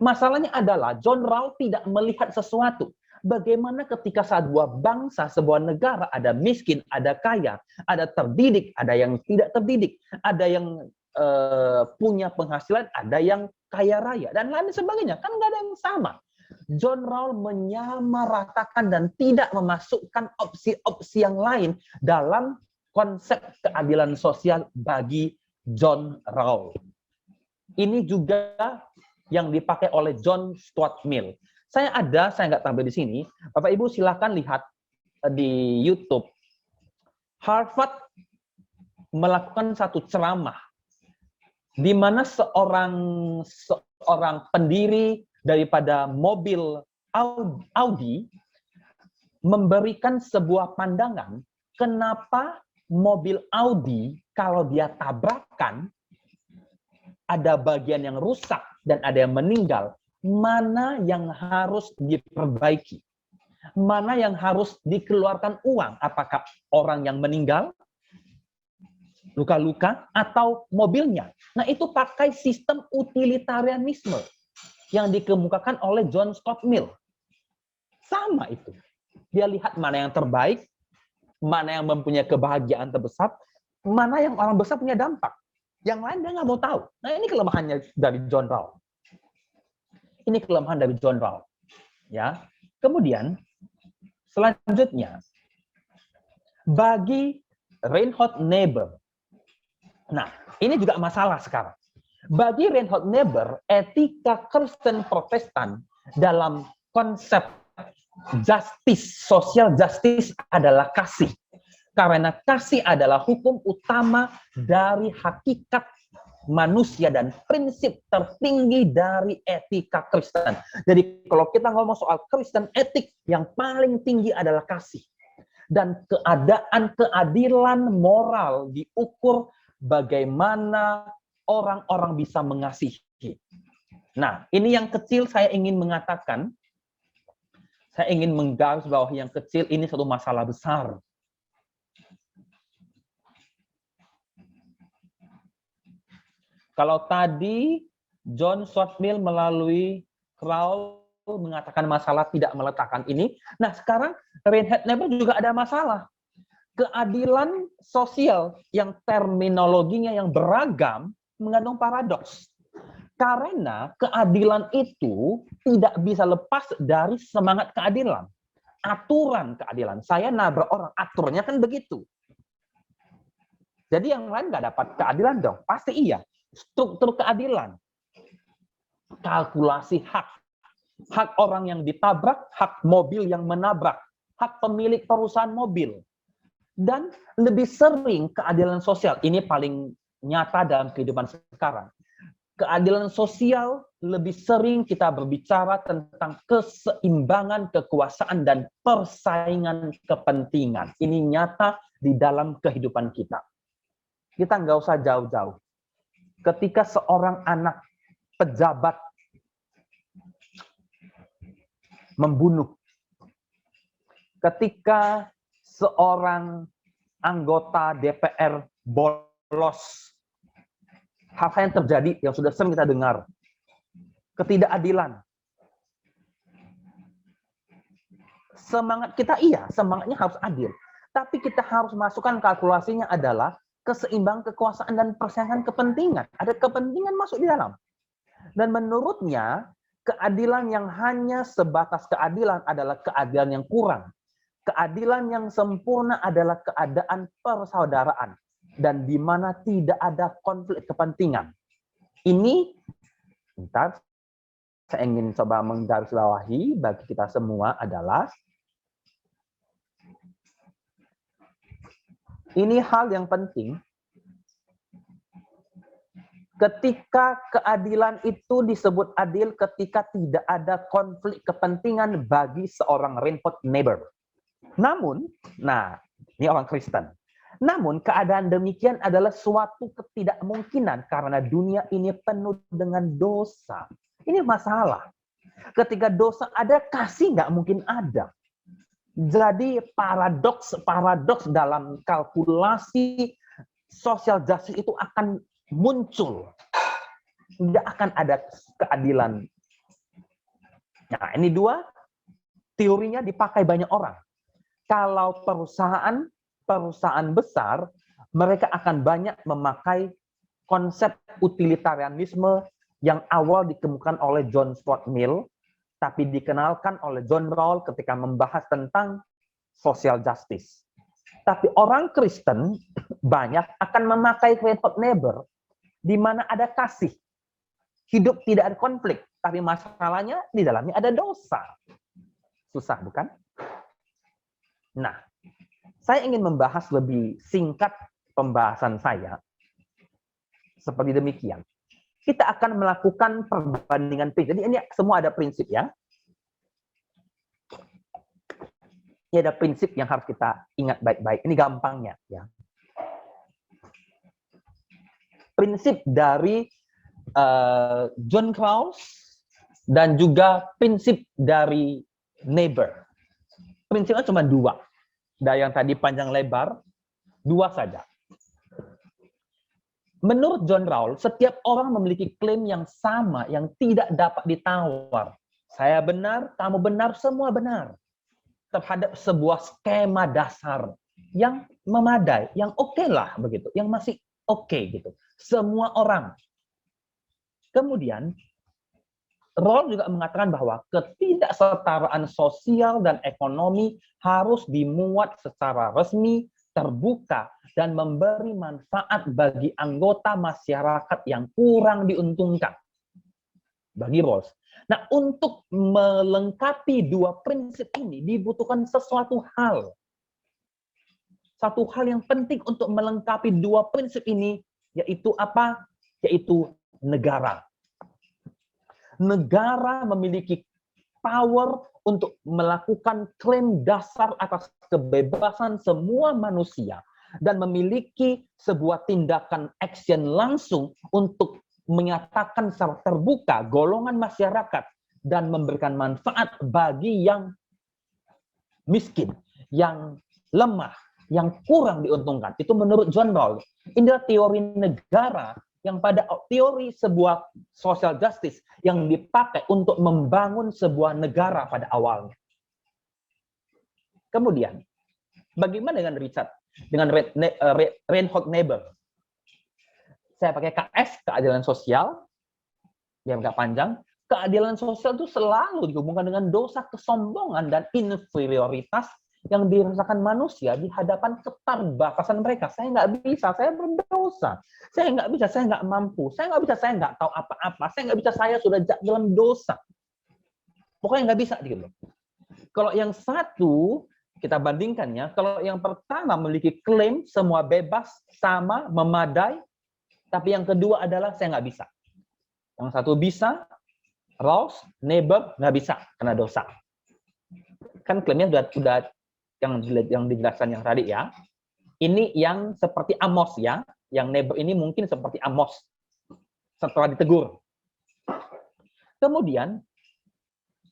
Masalahnya adalah John Rawls tidak melihat sesuatu. Bagaimana ketika sebuah bangsa, sebuah negara ada miskin, ada kaya, ada terdidik, ada yang tidak terdidik, ada yang punya penghasilan, ada yang kaya raya, dan lain sebagainya. Kan nggak ada yang sama. John Rawls menyamaratakan dan tidak memasukkan opsi-opsi yang lain dalam konsep keadilan sosial bagi John Rawls. Ini juga yang dipakai oleh John Stuart Mill. Saya nggak tampil di sini. Bapak Ibu silakan lihat di YouTube. Harvard melakukan satu ceramah di mana seorang pendiri daripada mobil Audi memberikan sebuah pandangan kenapa mobil Audi kalau dia tabrakan ada bagian yang rusak dan ada yang meninggal, mana yang harus diperbaiki, mana yang harus dikeluarkan uang, apakah orang yang meninggal, luka-luka, atau mobilnya. Nah, itu pakai sistem utilitarianisme yang dikemukakan oleh John Stuart Mill. Sama itu. Dia lihat mana yang terbaik, mana yang mempunyai kebahagiaan terbesar, mana yang orang besar punya dampak. Yang lain dia nggak mau tahu. Nah, ini kelemahannya dari John Rawls. Ini kelemahan dari John Rawls. Ya. Kemudian, selanjutnya, bagi Reinhold Niebuhr. Nah, ini juga masalah sekarang. Bagi Reinhold Niebuhr, etika Kristen Protestan dalam konsep justice, social justice adalah kasih. Karena kasih adalah hukum utama dari hakikat manusia dan prinsip tertinggi dari etika Kristen. Jadi kalau kita ngomong soal Kristen etik, yang paling tinggi adalah kasih. Dan keadaan keadilan moral diukur bagaimana orang-orang bisa mengasihi. Nah, ini yang kecil saya ingin mengatakan, saya ingin menggarisbawahi yang kecil, ini satu masalah besar. Kalau tadi John Stuart Mill melalui Crowell mengatakan masalah tidak meletakkan ini, nah sekarang Reinhard Niebuhr juga ada masalah. Keadilan sosial yang terminologinya yang beragam mengandung paradoks. Karena keadilan itu tidak bisa lepas dari semangat keadilan. Aturan keadilan. Saya nabrak orang, aturannya kan begitu. Jadi yang lain nggak dapat keadilan dong? Pasti iya. Struktur keadilan. Kalkulasi hak. Hak orang yang ditabrak, hak mobil yang menabrak, hak pemilik perusahaan mobil. Dan lebih sering keadilan sosial. Ini paling nyata dalam kehidupan sekarang. Keadilan sosial lebih sering kita berbicara tentang keseimbangan kekuasaan dan persaingan kepentingan. Ini nyata di dalam kehidupan kita. Kita nggak usah jauh-jauh. Ketika seorang anak pejabat membunuh, ketika seorang anggota DPR bolos, hal-hal yang terjadi yang sudah sering kita dengar, ketidakadilan. Semangat kita iya, semangatnya harus adil. Tapi kita harus masukkan kalkulasinya adalah keseimbangan kekuasaan dan persaingan kepentingan. Ada kepentingan masuk di dalam. Dan menurutnya, keadilan yang hanya sebatas keadilan adalah keadilan yang kurang. Keadilan yang sempurna adalah keadaan persaudaraan. Dan di mana tidak ada konflik kepentingan. Ini, bentar, saya ingin coba menggarisbawahi bagi kita semua adalah, ini hal yang penting, ketika keadilan itu disebut adil ketika tidak ada konflik kepentingan bagi seorang Reinhard Niebuhr. Namun, nah, ini orang Kristen. Namun, keadaan demikian adalah suatu ketidakmungkinan karena dunia ini penuh dengan dosa. Ini masalah. Ketika dosa ada, kasih nggak mungkin ada. Jadi paradoks dalam kalkulasi social justice itu akan muncul. Tidak akan ada keadilan. Nah, ini dua, teorinya dipakai banyak orang. Kalau perusahaan besar, mereka akan banyak memakai konsep utilitarianisme yang awal dikemukakan oleh John Stuart Mill, tapi dikenalkan oleh John Rawls ketika membahas tentang social justice. Tapi orang Kristen banyak akan memakai Reinhard Niebuhr, di mana ada kasih. Hidup tidak ada konflik, tapi masalahnya di dalamnya ada dosa. Susah, bukan? Nah, saya ingin membahas lebih singkat pembahasan saya. Seperti demikian. Kita akan melakukan perbandingan prinsip. Jadi ini semua ada prinsip ya. Ini ada prinsip yang harus kita ingat baik-baik. Ini gampangnya ya. Prinsip dari John Rawls dan juga prinsip dari Niebuhr. Prinsipnya cuma dua. Dari yang tadi panjang lebar, dua saja. Menurut John Rawls, setiap orang memiliki klaim yang sama yang tidak dapat ditawar. Saya benar, kamu benar, semua benar. Terhadap sebuah skema dasar yang memadai, yang oke lah begitu, yang masih oke gitu. Semua orang. Kemudian, Rawls juga mengatakan bahwa ketidaksetaraan sosial dan ekonomi harus dimuat secara resmi, terbuka, dan memberi manfaat bagi anggota masyarakat yang kurang diuntungkan. Bagi Rawls. Nah, untuk melengkapi dua prinsip ini dibutuhkan sesuatu hal. satu hal yang penting untuk melengkapi dua prinsip ini, yaitu apa? Yaitu negara. Negara memiliki power untuk melakukan klaim dasar atas kebebasan semua manusia dan memiliki sebuah tindakan action langsung untuk menyatakan secara terbuka golongan masyarakat dan memberikan manfaat bagi yang miskin, yang lemah, yang kurang diuntungkan. Itu menurut John Rawls. Inilah teori negara yang pada teori sebuah social justice yang dipakai untuk membangun sebuah negara pada awalnya. Kemudian, bagaimana dengan Richard? Dengan Reinhold Niebuhr? Saya pakai KS, keadilan sosial, biar nggak panjang. Keadilan sosial itu selalu dihubungkan dengan dosa, kesombongan, dan inferioritas yang dirasakan manusia di hadapan keterbatasan mereka. Saya nggak bisa, saya berdosa. Saya nggak bisa, saya nggak mampu. Saya nggak bisa, saya nggak tahu apa-apa. Saya nggak bisa, saya sudah dalam dosa. Pokoknya nggak bisa gitu. Kalau yang satu, kita bandingkannya, kalau yang pertama memiliki klaim semua bebas, sama, memadai, tapi yang kedua adalah saya nggak bisa. Yang satu bisa, Rawls, Niebuhr nggak bisa karena dosa. Kan klaimnya sudah yang dijelaskan yang tadi ya. Ini yang seperti Amos ya. Yang Niebuhr ini mungkin seperti Amos setelah ditegur. Kemudian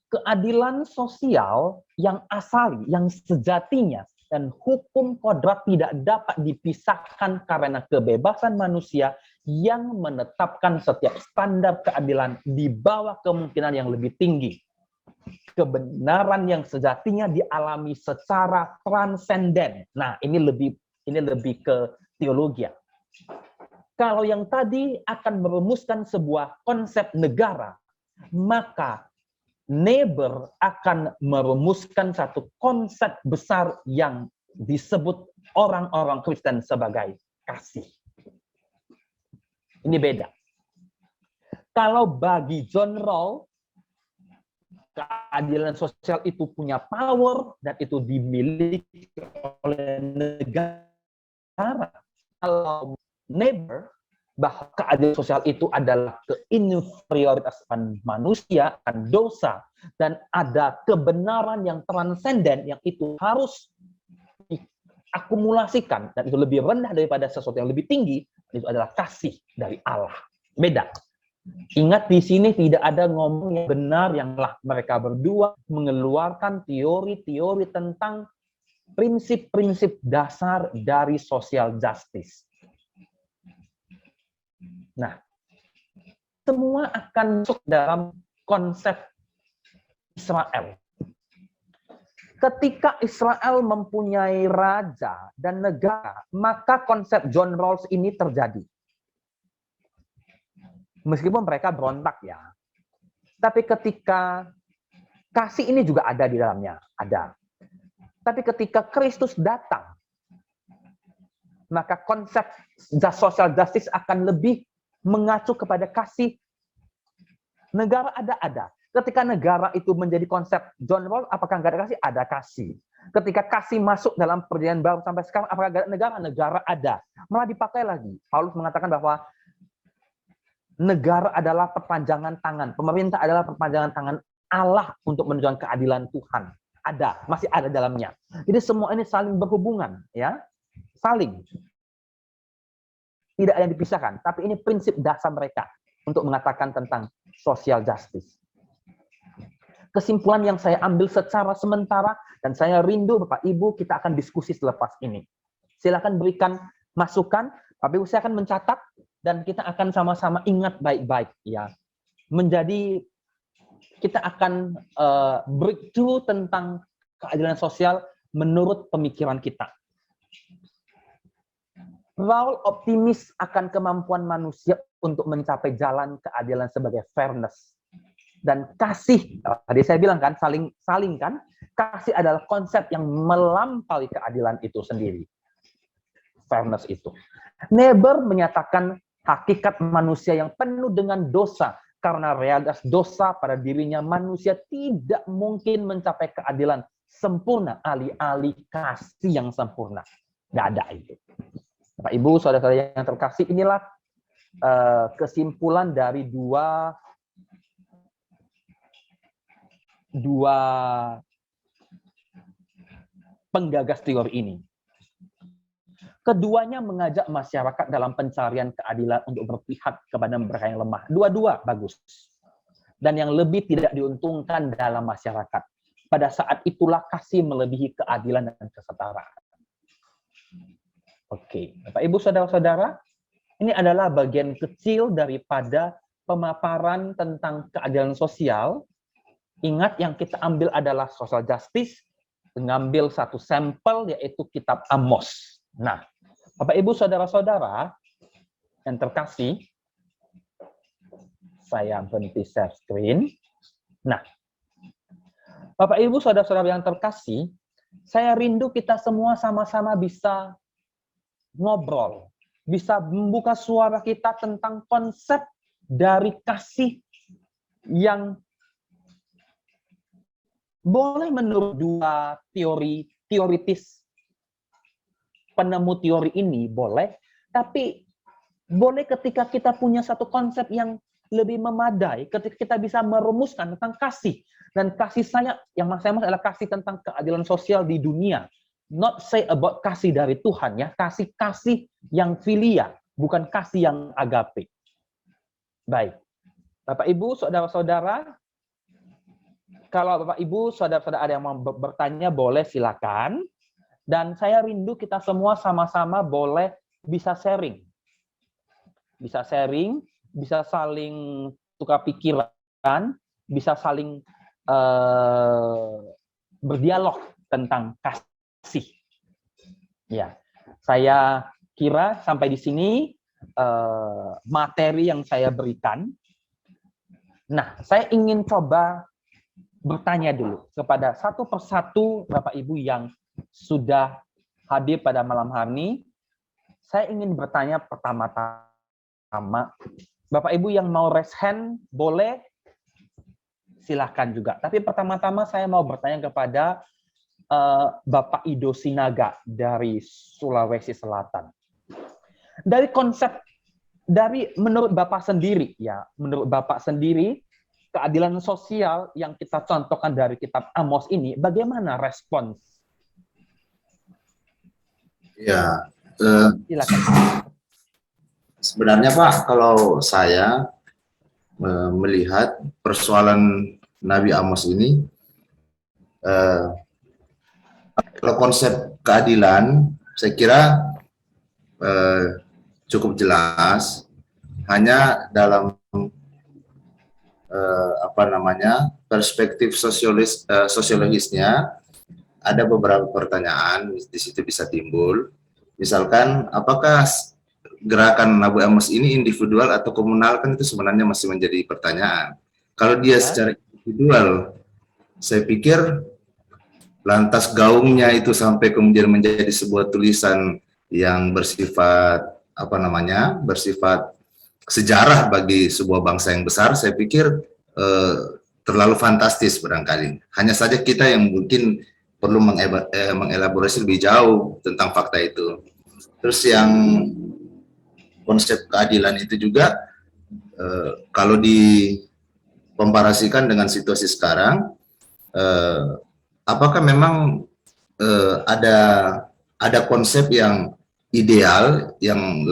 keadilan sosial yang asali, yang sejatinya, dan hukum kodrat tidak dapat dipisahkan karena kebebasan manusia yang menetapkan setiap standar keadilan di bawah kemungkinan yang lebih tinggi. Kebenaran yang sejatinya dialami secara transenden. Nah, ini lebih ke teologi. Kalau yang tadi akan merumuskan sebuah konsep negara, maka Niebuhr akan merumuskan satu konsep besar yang disebut orang-orang Kristen sebagai kasih. Ini beda. Kalau bagi John Rawls, keadilan sosial itu punya power dan itu dimiliki oleh negara. Kalau Niebuhr, bahwa keadilan sosial itu adalah keinferioritasan manusia, dan dosa, dan ada kebenaran yang transenden yang itu harus diakumulasikan, dan itu lebih rendah daripada sesuatu yang lebih tinggi, itu adalah kasih dari Allah. Beda. Ingat, di sini tidak ada ngomong yang benar yang mereka berdua mengeluarkan teori-teori tentang prinsip-prinsip dasar dari social justice. Nah, semua akan masuk dalam konsep Israel. Ketika Israel mempunyai raja dan negara, maka konsep John Rawls ini terjadi. Meskipun mereka berontak ya. Tapi ketika kasih ini juga ada di dalamnya, ada. Tapi ketika Kristus datang, maka konsep social justice akan lebih mengacu kepada kasih. Negara ada. Ketika negara itu menjadi konsep John Rawls, apakah nggak ada kasih? Ada kasih. Ketika kasih masuk dalam perjanjian baru sampai sekarang, apakah nggak ada negara? Negara ada. Malah dipakai lagi. Paulus mengatakan bahwa negara adalah perpanjangan tangan. Pemerintah adalah perpanjangan tangan Allah untuk menunjukkan keadilan Tuhan. Ada, masih ada dalamnya. Jadi semua ini saling berhubungan, ya, saling. Tidak ada yang dipisahkan. Tapi ini prinsip dasar mereka untuk mengatakan tentang social justice. Kesimpulan yang saya ambil secara sementara, dan saya rindu Bapak Ibu, kita akan diskusi selepas ini. Silakan berikan masukan, Bapak Ibu saya akan mencatat, dan kita akan sama-sama ingat baik-baik, ya. Menjadi kita akan breakthrough tentang keadilan sosial menurut pemikiran kita. Rawls optimis akan kemampuan manusia untuk mencapai jalan keadilan sebagai fairness dan kasih. Tadi saya bilang kan, saling kan, kasih adalah konsep yang melampaui keadilan itu sendiri. Fairness itu. Niebuhr menyatakan hakikat manusia yang penuh dengan dosa, karena realitas dosa pada dirinya manusia tidak mungkin mencapai keadilan sempurna alih-alih kasih yang sempurna. Nggak ada itu. Bapak Ibu, saudara-saudara yang terkasih, inilah kesimpulan dari dua penggagas teori ini. Keduanya mengajak masyarakat dalam pencarian keadilan untuk berpihak kepada mereka yang lemah. Dua-dua bagus. Dan yang lebih tidak diuntungkan dalam masyarakat. Pada saat itulah kasih melebihi keadilan dan kesetaraan. Oke, Bapak Ibu saudara-saudara, ini adalah bagian kecil daripada pemaparan tentang keadilan sosial. Ingat, yang kita ambil adalah social justice, mengambil satu sampel yaitu kitab Amos. Nah, Bapak Ibu saudara-saudara yang terkasih, saya berhenti share screen. Nah, Bapak Ibu saudara-saudara yang terkasih, saya rindu kita semua sama-sama bisa ngobrol, bisa membuka suara kita tentang konsep dari kasih yang boleh menurut dua teoritis penemu teori ini boleh, tapi boleh ketika kita punya satu konsep yang lebih memadai, ketika kita bisa merumuskan tentang kasih. Dan kasih saya, yang saya maksud adalah kasih tentang keadilan sosial di dunia. Not say about kasih dari Tuhan, ya, kasih-kasih yang filia, bukan kasih yang agape. Baik. Bapak Ibu, saudara-saudara, kalau Bapak Ibu, saudara-saudara ada yang mau bertanya, boleh silakan. Dan saya rindu kita semua sama-sama boleh bisa sharing. Bisa sharing, bisa saling tukar pikiran, bisa saling berdialog tentang kasih. Ya, saya kira sampai di sini materi yang saya berikan. Nah, saya ingin coba bertanya dulu kepada satu persatu Bapak Ibu yang sudah hadir pada malam hari ini. Saya ingin bertanya pertama-tama, Bapak Ibu yang mau raise hand, boleh silahkan juga. Tapi pertama-tama saya mau bertanya kepada Bapak Ido Sinaga dari Sulawesi Selatan. Dari konsep, menurut Bapak sendiri, ya, menurut Bapak sendiri, keadilan sosial yang kita contohkan dari kitab Amos ini, bagaimana respons? Ya, Silakan. sebenarnya Pak, kalau saya melihat persoalan Nabi Amos ini, kalau konsep keadilan, saya kira cukup jelas, hanya dalam perspektif sosiologisnya ada beberapa pertanyaan di situ bisa timbul. Misalkan, apakah gerakan Nabi Amos ini individual atau komunal, kan itu sebenarnya masih menjadi pertanyaan. Kalau dia secara individual, saya pikir lantas gaungnya itu sampai kemudian menjadi sebuah tulisan yang bersifat bersifat sejarah bagi sebuah bangsa yang besar, saya pikir terlalu fantastis barangkali. Hanya saja kita yang mungkin perlu mengelaborasi lebih jauh tentang fakta itu. Terus yang konsep keadilan itu juga kalau dikomparasikan dengan situasi sekarang, apakah memang ada konsep yang ideal yang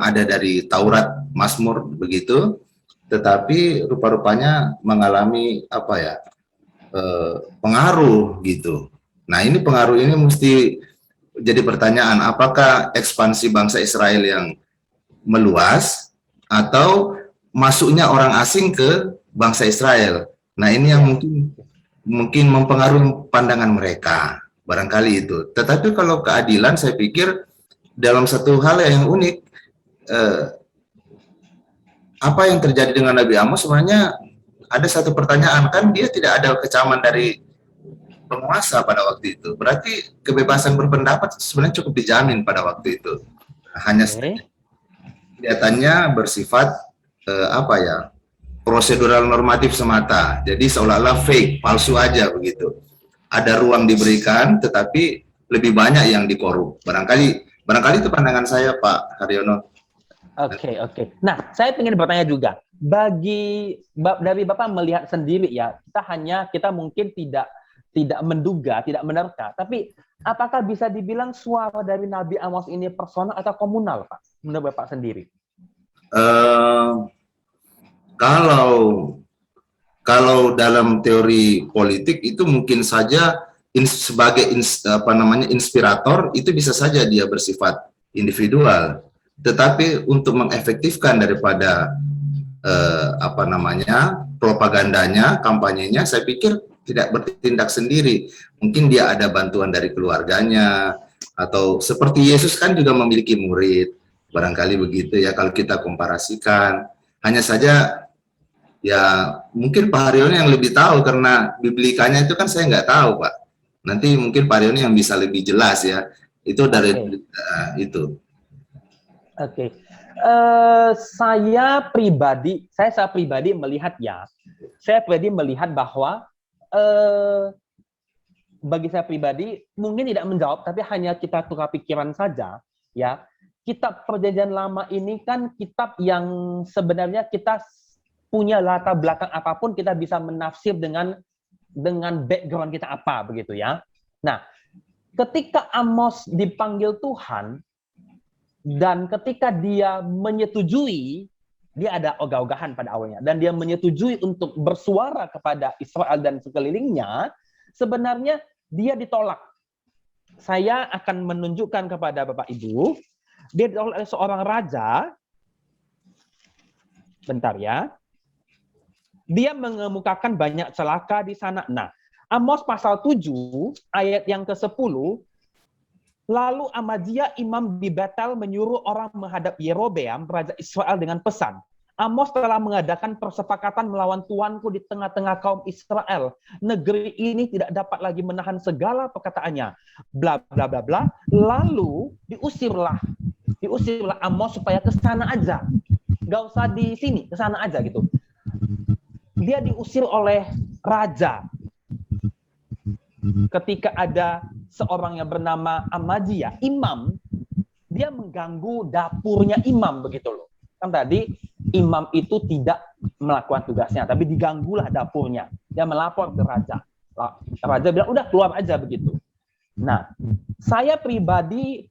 ada dari Taurat, Mazmur begitu, tetapi rupa-rupanya mengalami pengaruh gitu. Nah, ini pengaruh ini mesti jadi pertanyaan, apakah ekspansi bangsa Israel yang meluas atau masuknya orang asing ke bangsa Israel. Nah, ini yang mungkin mempengaruhi pandangan mereka, barangkali itu. Tetapi kalau keadilan, saya pikir dalam satu hal yang unik, apa yang terjadi dengan Nabi Amos sebenarnya ada satu pertanyaan, kan dia tidak ada kecaman dari penguasa pada waktu itu. Berarti kebebasan berpendapat sebenarnya cukup dijamin pada waktu itu. Hanya kelihatannya bersifat prosedural normatif semata. Jadi seolah-olah fake, palsu aja begitu. Ada ruang diberikan, tetapi lebih banyak yang dikorup. Barangkali itu pandangan saya, Pak Haryono. Oke, oke. Nah, saya ingin bertanya juga, dari Bapak melihat sendiri ya, kita mungkin tidak menduga, tidak menerka, tapi apakah bisa dibilang suara dari Nabi Amos ini personal atau komunal, Pak? Menurut Bapak sendiri? Kalau dalam teori politik itu mungkin saja sebagai inspirator itu bisa saja dia bersifat individual, tetapi untuk mengefektifkan daripada propagandanya, kampanyenya, saya pikir tidak bertindak sendiri. Mungkin dia ada bantuan dari keluarganya, atau seperti Yesus kan juga memiliki murid, barangkali begitu ya kalau kita komparasikan. Hanya saja ya mungkin Pak Haryono yang lebih tahu, karena biblikanya itu kan saya nggak tahu, Pak. Nanti mungkin Pak Haryono yang bisa lebih jelas ya. Itu dari itu. Oke. Saya pribadi melihat bahwa bagi saya pribadi mungkin tidak menjawab, tapi hanya kita tukar pikiran saja ya. Kitab Perjanjian Lama ini kan kitab yang sebenarnya kita punya latar belakang apapun kita bisa menafsir dengan background kita apa begitu ya. Nah, ketika Amos dipanggil Tuhan dan ketika dia menyetujui, dia ada ogah-ogahan pada awalnya, dan dia menyetujui untuk bersuara kepada Israel dan sekelilingnya, sebenarnya dia ditolak. Saya akan menunjukkan kepada Bapak Ibu, dia ditolak oleh seorang raja. Bentar ya. Dia mengemukakan banyak celaka di sana. Nah, Amos pasal 7 ayat yang ke-10, lalu Amazia imam di Betel menyuruh orang menghadap Yerobeam raja Israel dengan pesan, Amos telah mengadakan persepakatan melawan tuanku di tengah-tengah kaum Israel. Negeri ini tidak dapat lagi menahan segala perkataannya. Bla bla bla bla. Lalu diusirlah Amos supaya ke sana aja. Gak usah di sini, ke sana aja gitu. Dia diusir oleh raja. Ketika ada seorang yang bernama Amazia, imam, dia mengganggu dapurnya imam begitu loh. Kan tadi imam itu tidak melakukan tugasnya, tapi diganggulah dapurnya. Dia melapor ke raja. Raja bilang, udah keluar aja begitu. Nah, saya pribadi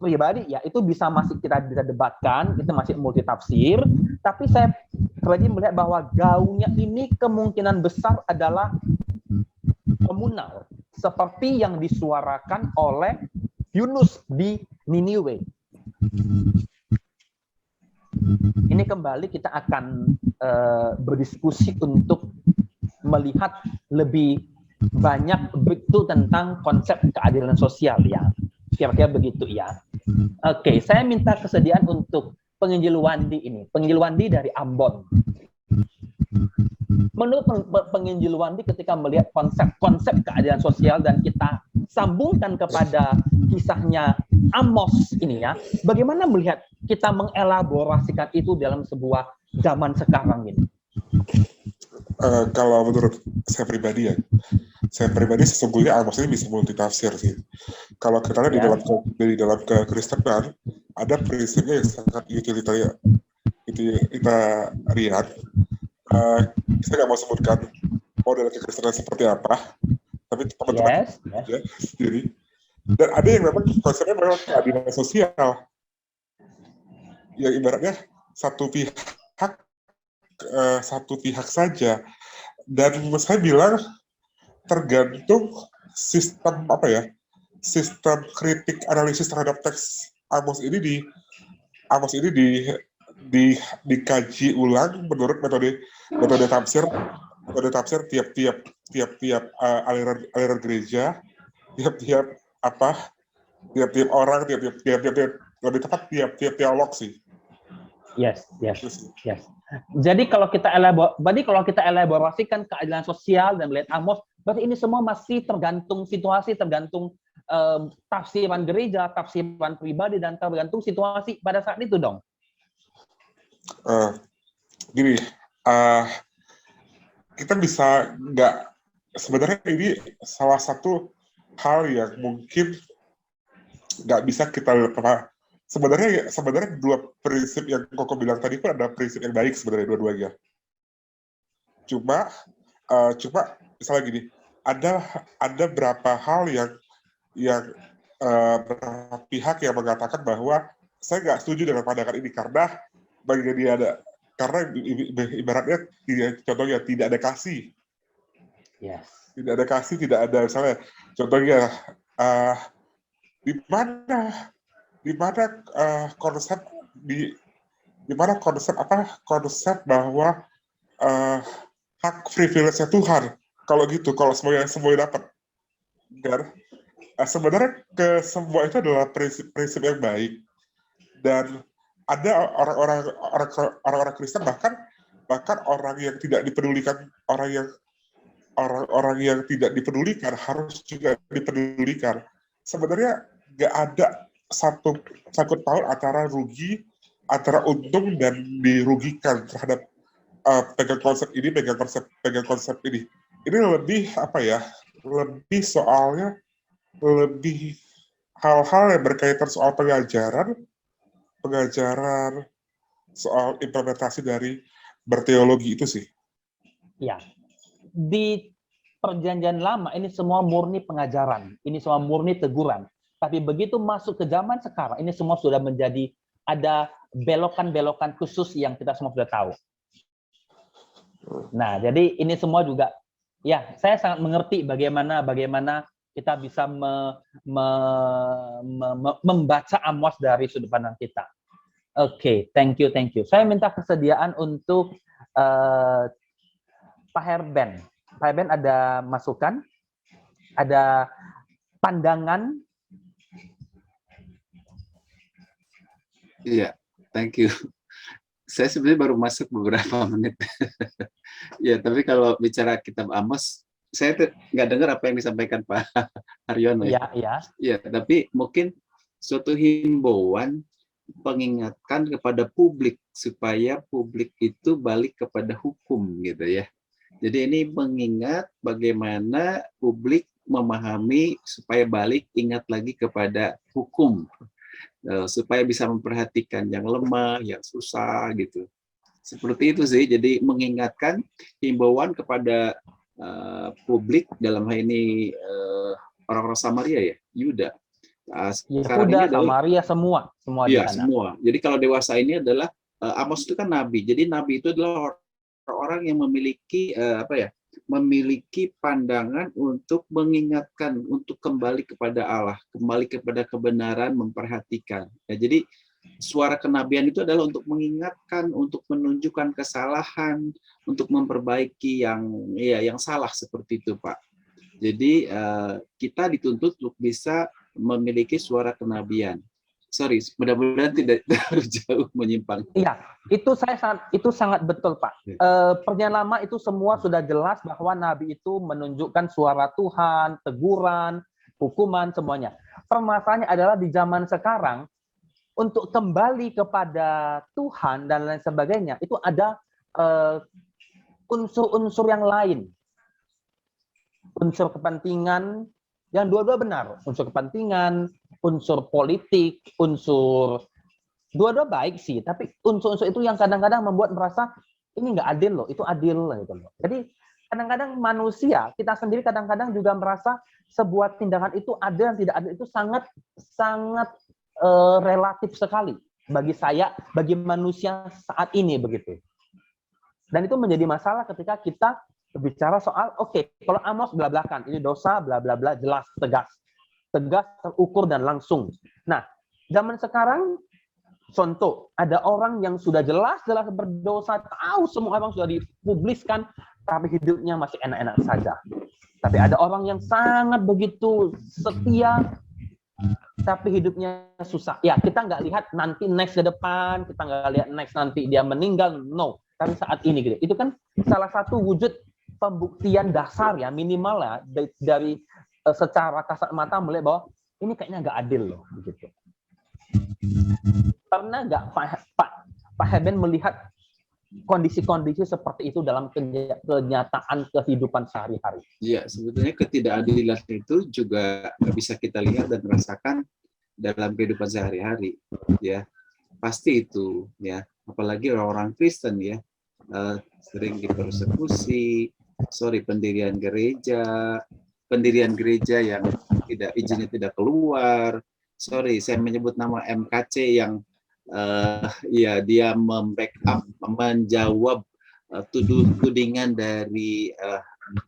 ya itu masih kita bisa debatkan, itu masih multitafsir, tapi saya pribadi melihat bahwa gaungnya ini kemungkinan besar adalah komunal, seperti yang disuarakan oleh Yunus di Niniwe. Ini kembali kita akan berdiskusi untuk melihat lebih banyak betul tentang konsep keadilan sosial ya. Kira-kira begitu ya. Oke, saya minta kesediaan untuk penginjil Wandi dari Ambon. Menurut penginjil Wandi ketika melihat konsep keadilan sosial dan kita sambungkan kepada kisahnya Amos ini ya, bagaimana melihat kita mengelaborasikan itu dalam sebuah zaman sekarang ini? Kalau menurut saya pribadi sesungguhnya Amos ini bisa multitafsir sih. Kalau kita lihat di dalam kekristenan ada prinsipnya yang sangat utilitarian. Saya nggak mau sebutkan model kekristenan seperti apa, tapi teman-teman sendiri. Dan ada yang memang konsepnya memang keadilan sosial, yang ibaratnya satu pihak saja. Dan saya bilang tergantung sistem kritik analisis terhadap teks Amos ini dikaji ulang menurut metode tafsir tiap aliran gereja, tiap orang, lebih tepat tiap teolog sih. Yes. Jadi kalau kita elaborasikan keadilan sosial dan melihat Amos, berarti ini semua masih tergantung situasi, tergantung tafsiran gereja, tafsiran pribadi, dan tergantung situasi pada saat itu dong. Kita bisa sebenarnya ini salah satu hal yang mungkin nggak bisa kita sebenarnya dua prinsip yang Koko bilang tadi pun ada prinsip yang baik sebenarnya dua-duanya. Cuma misalnya gini, ada berapa hal yang pihak yang mengatakan bahwa saya nggak setuju dengan pandangan ini karena bagi dia ibaratnya contohnya tidak ada kasih. Yes. Tidak ada kasih, tidak ada misalnya contohnya di mana konsep bahwa hak privilege-nya Tuhan. Kalau gitu, kalau semuanya dapat. Dan sebenarnya semua itu adalah prinsip yang baik. Dan ada orang-orang Kristen bahkan orang yang tidak dipedulikan, orang yang tidak dipedulikan harus juga dipedulikan. Sebenarnya nggak ada satu sangkut paut antara untung dan dirugikan terhadap pegang konsep ini. Ini lebih soalnya lebih hal-hal yang berkaitan soal pengajaran soal implementasi dari berteologi itu sih. Ya, di Perjanjian Lama ini semua murni pengajaran, ini semua murni teguran. Tapi begitu masuk ke zaman sekarang, ini semua sudah menjadi ada belokan-belokan khusus yang kita semua sudah tahu. Nah, jadi ini semua juga, ya, saya sangat mengerti bagaimana kita bisa membaca Amos dari sudut pandang kita. Oke, thank you. Saya minta kesediaan untuk Pak Herben. Pak Herben ada masukan, ada pandangan. Iya, thank you. Saya sebenarnya baru masuk beberapa menit. Ya, tapi kalau bicara kitab Amos, saya nggak dengar apa yang disampaikan Pak Haryono. Iya. Ya, tapi mungkin suatu himbauan pengingatkan kepada publik supaya publik itu balik kepada hukum gitu ya. Jadi ini mengingat bagaimana publik memahami supaya balik ingat lagi kepada hukum. Supaya bisa memperhatikan yang lemah, yang susah gitu. Seperti itu sih. Jadi mengingatkan himbauan kepada publik dalam hal ini orang-orang Samaria ya, Yuda. Sekarang Yehuda, ini adalah, Samaria semua ya, semua. Jadi kalau dewasa ini adalah Amos itu kan nabi. Jadi nabi itu adalah orang yang memiliki memiliki pandangan untuk mengingatkan, untuk kembali kepada Allah, kembali kepada kebenaran, memperhatikan. Ya, jadi suara kenabian itu adalah untuk mengingatkan, untuk menunjukkan kesalahan, untuk memperbaiki yang salah seperti itu, Pak. Jadi kita dituntut untuk bisa memiliki suara kenabian. Sorry, mudah-mudahan tidak terlalu jauh menyimpang. Iya, itu sangat betul, Pak. Perjanjian Lama itu semua sudah jelas bahwa Nabi itu menunjukkan suara Tuhan, teguran, hukuman, semuanya. Permasalahannya adalah di zaman sekarang, untuk kembali kepada Tuhan dan lain sebagainya, itu ada unsur-unsur yang lain. Unsur kepentingan, yang dua-dua benar. Unsur kepentingan, unsur politik, unsur dua-dua baik sih, tapi unsur-unsur itu yang kadang-kadang membuat merasa ini nggak adil loh, itu adil gitu loh. Jadi kadang-kadang manusia, kita sendiri kadang-kadang juga merasa sebuah tindakan itu adil dan tidak adil itu sangat relatif sekali bagi saya, bagi manusia saat ini begitu. Dan itu menjadi masalah ketika kita bicara soal kalau Amos belak-belakan, ini dosa bla bla bla, jelas, tegas, terukur dan langsung. Nah, zaman sekarang contoh, ada orang yang sudah jelas berdosa, tahu semua orang sudah dipubliskan, tapi hidupnya masih enak-enak saja. Tapi ada orang yang sangat begitu setia, tapi hidupnya susah. Ya, kita nggak lihat nanti next ke depan, kita nggak lihat next nanti dia meninggal, no. Tapi saat ini gitu. Itu kan salah satu wujud pembuktian dasar ya, minimal ya, dari secara kasat mata melihat bahwa ini kayaknya nggak adil loh, begitu. Pernah nggak Pak Herben melihat kondisi-kondisi seperti itu dalam kenyataan kehidupan sehari-hari? Iya, sebetulnya ketidakadilan itu juga bisa kita lihat dan merasakan dalam kehidupan sehari-hari, ya pasti itu, ya apalagi orang-orang Kristen ya sering dipersekusi, pendirian gereja yang izinnya tidak keluar, saya menyebut nama MKC yang ya dia membackup, menjawab tudingan dari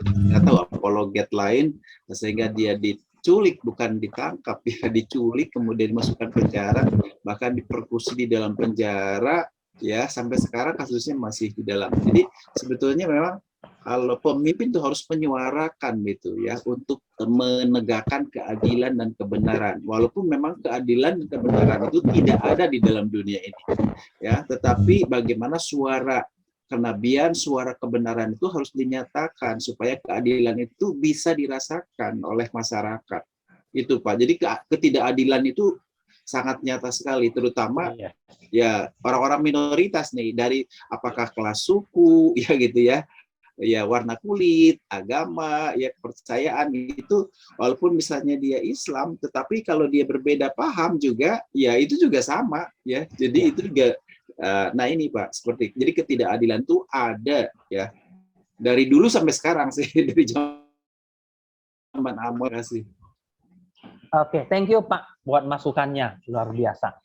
nggak tahu apologet lain, sehingga dia diculik, bukan ditangkap ya, diculik kemudian dimasukkan penjara, bahkan dipersekusi di dalam penjara ya, sampai sekarang kasusnya masih di dalam. Jadi sebetulnya memang kalau pemimpin itu harus menyuarakan gitu ya, untuk menegakkan keadilan dan kebenaran, walaupun memang keadilan dan kebenaran itu tidak ada di dalam dunia ini ya, tetapi bagaimana suara kenabian, suara kebenaran itu harus dinyatakan supaya keadilan itu bisa dirasakan oleh masyarakat. Itu Pak. Jadi ketidakadilan itu sangat nyata sekali, terutama ya orang-orang minoritas nih, dari apakah kelas suku ya gitu ya, ya warna kulit, agama, ya kepercayaan itu, walaupun misalnya dia Islam, tetapi kalau dia berbeda paham juga, ya itu juga sama ya. Jadi itu juga nah ini Pak, seperti jadi ketidakadilan itu ada ya dari dulu sampai sekarang sih, dari zaman Amor sih. Oke, thank you Pak buat masukannya, luar biasa.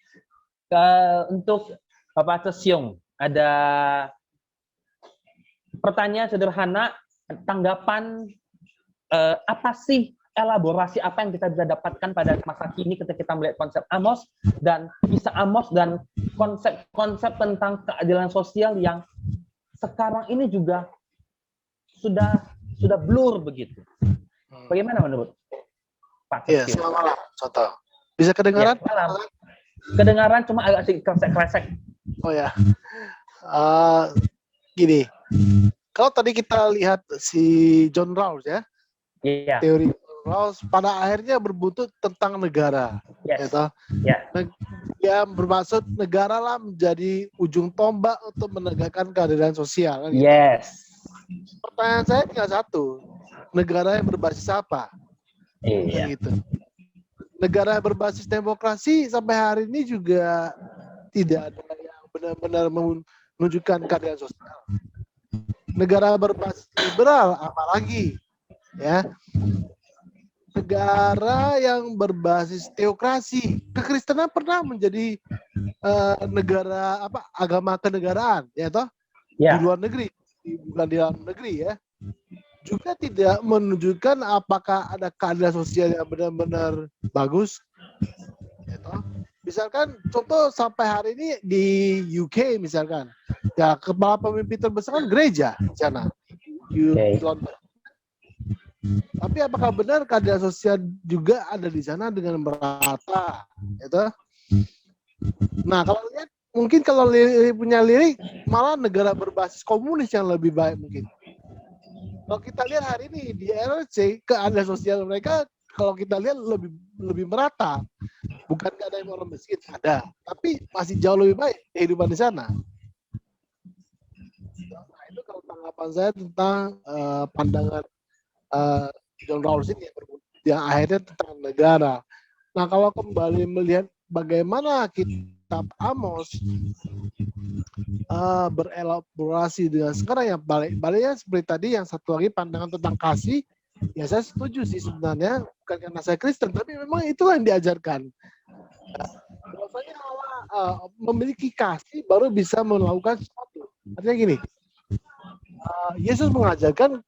Untuk Bapak Cesyong, ada pertanyaan sederhana, tanggapan apa sih, elaborasi apa yang kita bisa dapatkan pada masa kini ketika kita melihat konsep Amos dan kisah Amos dan konsep-konsep tentang keadilan sosial yang sekarang ini juga sudah blur begitu. Bagaimana menurut Pak Cesyong? Iya, selamat malam, Soto. Bisa kedengaran? Ya, malam. Kedengaran cuma agak sedikit kresek-kresek. Oh ya. Gini, kalau tadi kita lihat si John Rawls ya, Iya. teori Rawls pada akhirnya berbuntut tentang negara. Yes. Gitu. Ya. Dia bermaksud negara lah menjadi ujung tombak untuk menegakkan keadilan sosial. Kan, gitu. Yes. Pertanyaan saya tinggal satu, negara yang berbasis apa? Iya. Gitu. Negara berbasis demokrasi sampai hari ini juga tidak ada yang benar-benar menunjukkan keadilan sosial. Negara berbasis liberal apalagi, ya. Negara yang berbasis teokrasi, kekristenan pernah menjadi negara agama kenegaraan, ya toh? Ya. Di luar negeri, bukan di dalam negeri ya. Juga tidak menunjukkan apakah ada keadilan sosial yang benar-benar bagus. Ya toh? Misalkan contoh sampai hari ini di UK misalkan, ya kepala pemimpin terbesar kan gereja di sana, di London. Tapi apakah benar keadilan sosial juga ada di sana dengan merata? Gitu? Nah kalau lihat, mungkin kalau punya lirik malah negara berbasis komunis yang lebih baik mungkin. Kalau kita lihat hari ini di RRC, keadilan sosial mereka kalau kita lihat lebih merata. Bukan ada yang orang miskin, ada, tapi masih jauh lebih baik kehidupan di sana. Nah, itu kalau tanggapan saya tentang pandangan John Rawls ini yang akhirnya tentang negara. Nah, kalau kembali melihat bagaimana kitab Amos berelaborasi dengan sekarang yang baliknya seperti tadi, yang satu lagi pandangan tentang kasih, ya saya setuju sih sebenarnya, bukan karena saya Kristen, tapi memang itulah yang diajarkan. Bahwasanya Allah memiliki kasih baru bisa melakukan sesuatu. Artinya gini, Yesus mengajarkan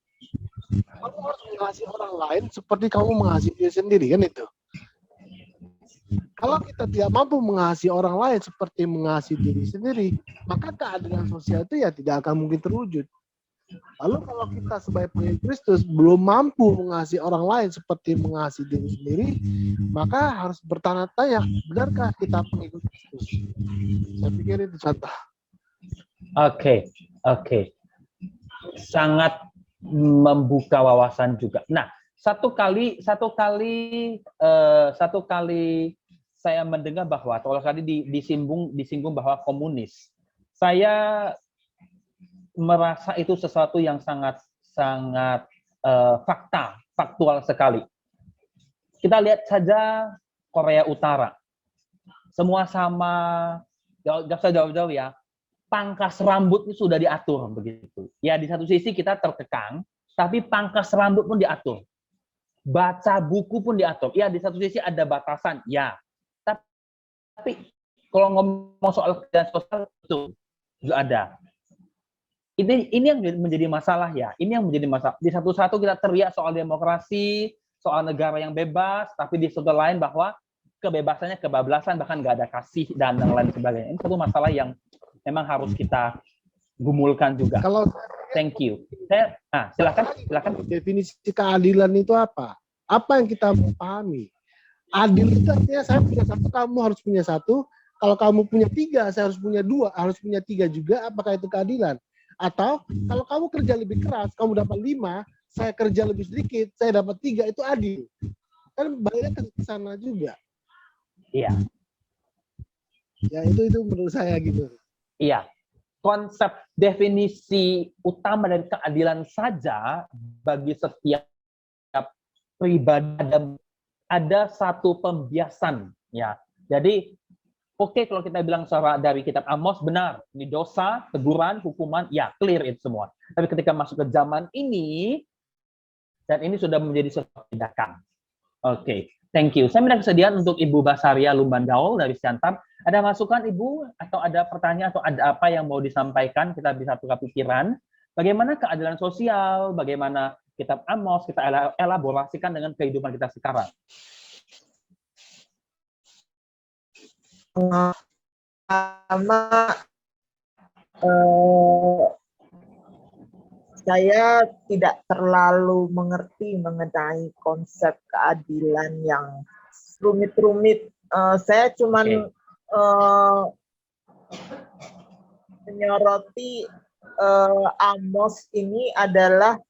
kamu harus mengasihi orang lain seperti kamu mengasihi diri sendiri, kan itu. Kalau kita tidak mampu mengasihi orang lain seperti mengasihi diri sendiri, maka keadilan sosial itu ya tidak akan mungkin terwujud. Lalu kalau kita sebagai pengikut Kristus belum mampu mengasihi orang lain seperti mengasihi diri sendiri, maka harus bertanya-tanya, benarkah kita pengikut Kristus? Saya pikir itu contoh. Oke. Sangat membuka wawasan juga. Nah, satu kali saya mendengar bahwa atau tadi disinggung bahwa komunis. Saya merasa itu sesuatu yang sangat faktual sekali. Kita lihat saja Korea Utara. semua sama, nggak usah jauh-jauh ya. Pangkas rambut itu sudah diatur begitu. Ya di satu sisi kita terkekang, tapi pangkas rambut pun diatur. Baca buku pun diatur. Ya di satu sisi ada batasan, ya. Tapi kalau ngomong soal keadilan sosial itu juga ada. Ini yang menjadi masalah ya. Ini yang menjadi masalah. Di satu kita teriak soal demokrasi, soal negara yang bebas, tapi di satu lain bahwa kebebasannya kebablasan, bahkan nggak ada kasih dan lain sebagainya. Ini satu masalah yang memang harus kita gumulkan juga. Kalau Thank you. Silakan. definisi keadilan itu apa? Apa yang kita pahami? Adil itu artinya saya punya satu, kamu harus punya satu. Kalau kamu punya 3, saya harus punya 2, harus punya 3 juga. Apakah itu keadilan? Atau kalau kamu kerja lebih keras, kamu dapat 5, saya kerja lebih sedikit, saya dapat 3, itu adil. Kan baliknya ke sana juga. Iya. Ya itu menurut saya gitu. Iya. Konsep definisi utama dari keadilan saja bagi setiap pribadi ada satu pembiasan ya. Jadi oke, kalau kita bilang secara dari kitab Amos benar, ini dosa, teguran, hukuman, ya clear itu semua. Tapi ketika masuk ke zaman ini dan ini sudah menjadi sesuatu tindakan. Oke, thank you. Saya minta kesediaan untuk Ibu Basaria Lumbandaul dari Siantar. Ada masukan Ibu atau ada pertanyaan atau ada apa yang mau disampaikan? Kita bisa tukar pikiran. Bagaimana keadilan sosial? Bagaimana kitab Amos kita elaborasikan dengan kehidupan kita sekarang? Pertama, saya tidak terlalu mengerti mengenai konsep keadilan yang rumit-rumit. Saya cuman menyoroti Amos ini adalah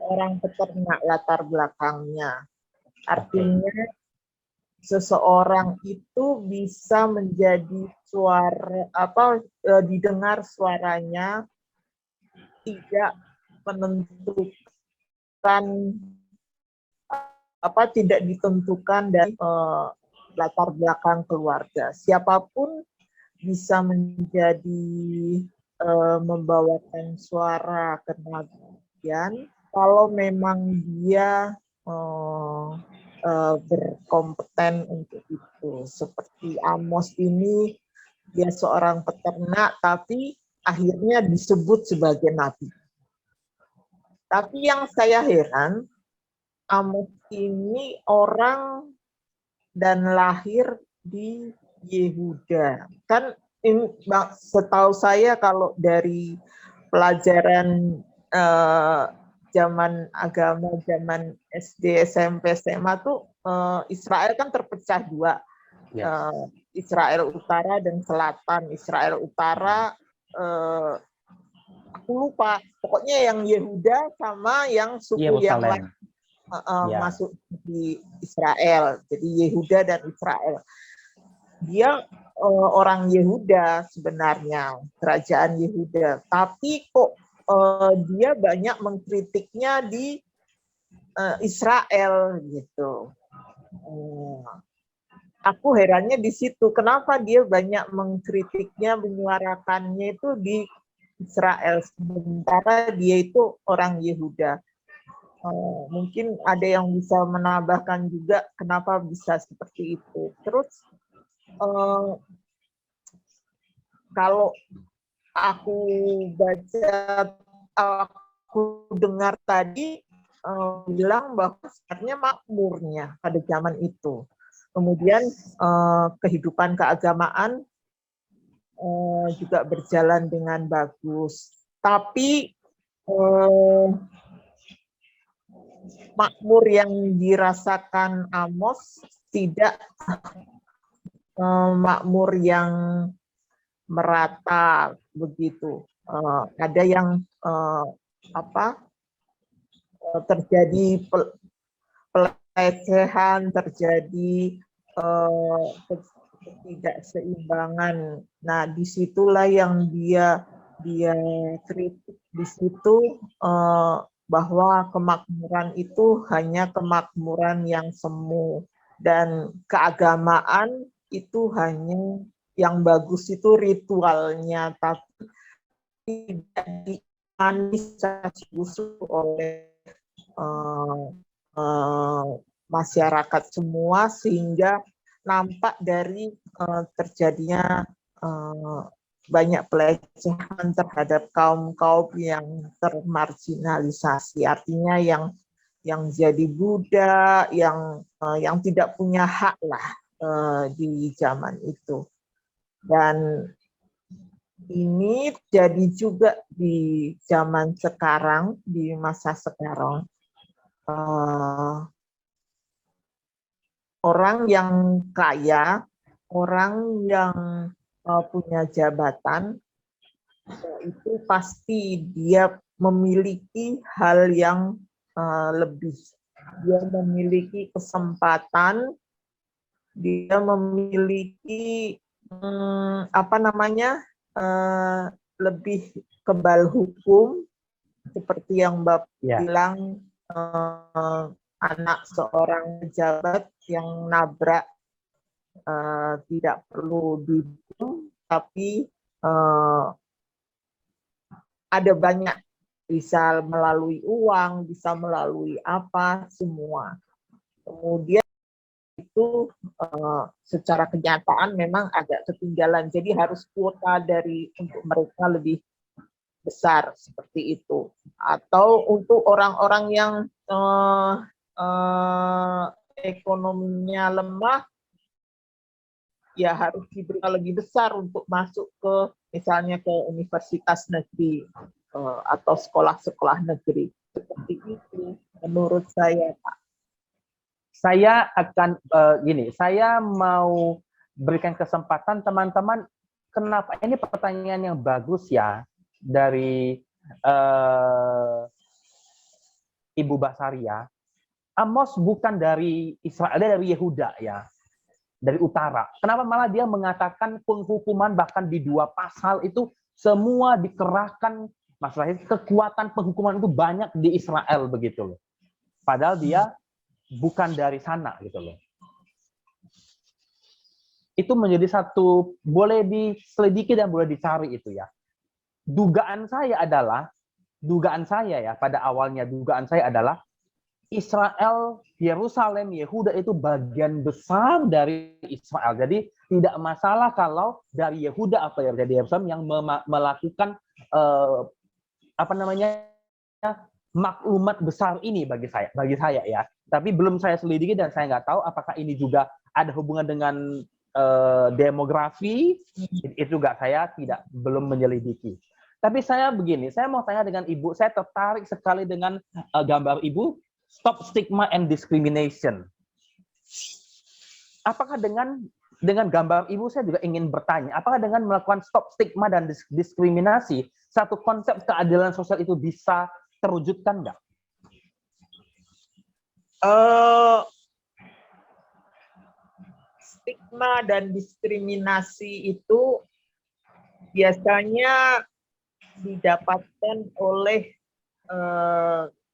orang peternak latar belakangnya. Artinya seseorang itu bisa menjadi suara didengar suaranya tidak menentukan tidak ditentukan dari latar belakang keluarga. Siapapun bisa menjadi membawakan suara kenabian kalau memang dia berkompeten untuk itu. Seperti Amos ini, dia seorang peternak tapi akhirnya disebut sebagai nabi. Tapi yang saya heran, Amos ini orang dan lahir di Yehuda. Kan setahu saya kalau dari pelajaran zaman agama, zaman SD, SMP, SMA tuh Israel kan terpecah 2. Israel Utara dan Selatan. Israel Utara aku lupa, pokoknya yang Yehuda sama yang suku yang lain masuk di Israel. Jadi Yehuda dan Israel. Dia orang Yehuda sebenarnya, kerajaan Yehuda. Tapi kok dia banyak mengkritiknya di Israel gitu. Aku herannya di situ. Kenapa dia banyak mengkritiknya, menyuarakannya itu di Israel, sementara dia itu orang Yehuda. Mungkin ada yang bisa menambahkan juga kenapa bisa seperti itu. Terus kalau aku baca, aku dengar tadi bilang bahwa sebenarnya makmurnya pada zaman itu. Kemudian kehidupan keagamaan juga berjalan dengan bagus. Tapi makmur yang dirasakan Amos tidak makmur yang merata begitu. Ada yang terjadi pelecehan, terjadi ketidakseimbangan. Nah, disitulah yang dia kritik di situ, bahwa kemakmuran itu hanya kemakmuran yang semu. Dan keagamaan itu hanya yang bagus itu ritualnya, tapi tidak dimanifestasi khusus oleh masyarakat semua, sehingga nampak dari terjadinya banyak pelecehan terhadap kaum-kaum yang termarginalisasi, artinya yang jadi budak, yang tidak punya hak lah di zaman itu. Dan ini jadi juga di zaman sekarang, di masa sekarang, orang yang kaya, orang yang punya jabatan, itu pasti dia memiliki hal yang lebih. Dia memiliki kesempatan, dia memiliki lebih kebal hukum, seperti yang Bapak bilang, anak seorang pejabat yang nabrak tidak perlu dihukum, tapi ada banyak, bisa melalui uang, bisa melalui apa, semua. Kemudian itu secara kenyataan memang agak ketinggalan, jadi harus kuota untuk mereka lebih besar seperti itu. Atau untuk orang-orang yang ekonominya lemah, ya harus diberikan lebih besar untuk masuk ke misalnya ke universitas negeri atau sekolah-sekolah negeri. Seperti itu menurut saya, Pak. Saya akan saya mau berikan kesempatan teman-teman. Kenapa ini pertanyaan yang bagus ya dari Ibu Basaria. Amos bukan dari Israel, dia dari Yehuda ya, dari utara. Kenapa malah dia mengatakan penghukuman bahkan di 2 pasal itu semua dikerahkan, masalahnya kekuatan penghukuman itu banyak di Israel begitu loh. Padahal dia bukan dari sana gitu loh. Itu menjadi satu, boleh diselidiki dan boleh dicari itu ya. Dugaan saya ya, pada awalnya dugaan saya adalah Israel, Yerusalem, Yehuda itu bagian besar dari Israel. Jadi tidak masalah kalau dari Yehuda atau dari Yerusalem yang melakukan maklumat besar ini bagi saya ya. Tapi belum saya selidiki dan saya nggak tahu apakah ini juga ada hubungan dengan demografi. Itu juga saya belum menyelidiki. Tapi saya mau tanya dengan Ibu, saya tertarik sekali dengan gambar Ibu, Stop Stigma and Discrimination. Apakah dengan gambar Ibu saya juga ingin bertanya, apakah dengan melakukan stop stigma dan diskriminasi, satu konsep keadilan sosial itu bisa terwujudkan nggak? Stigma dan diskriminasi itu biasanya didapatkan oleh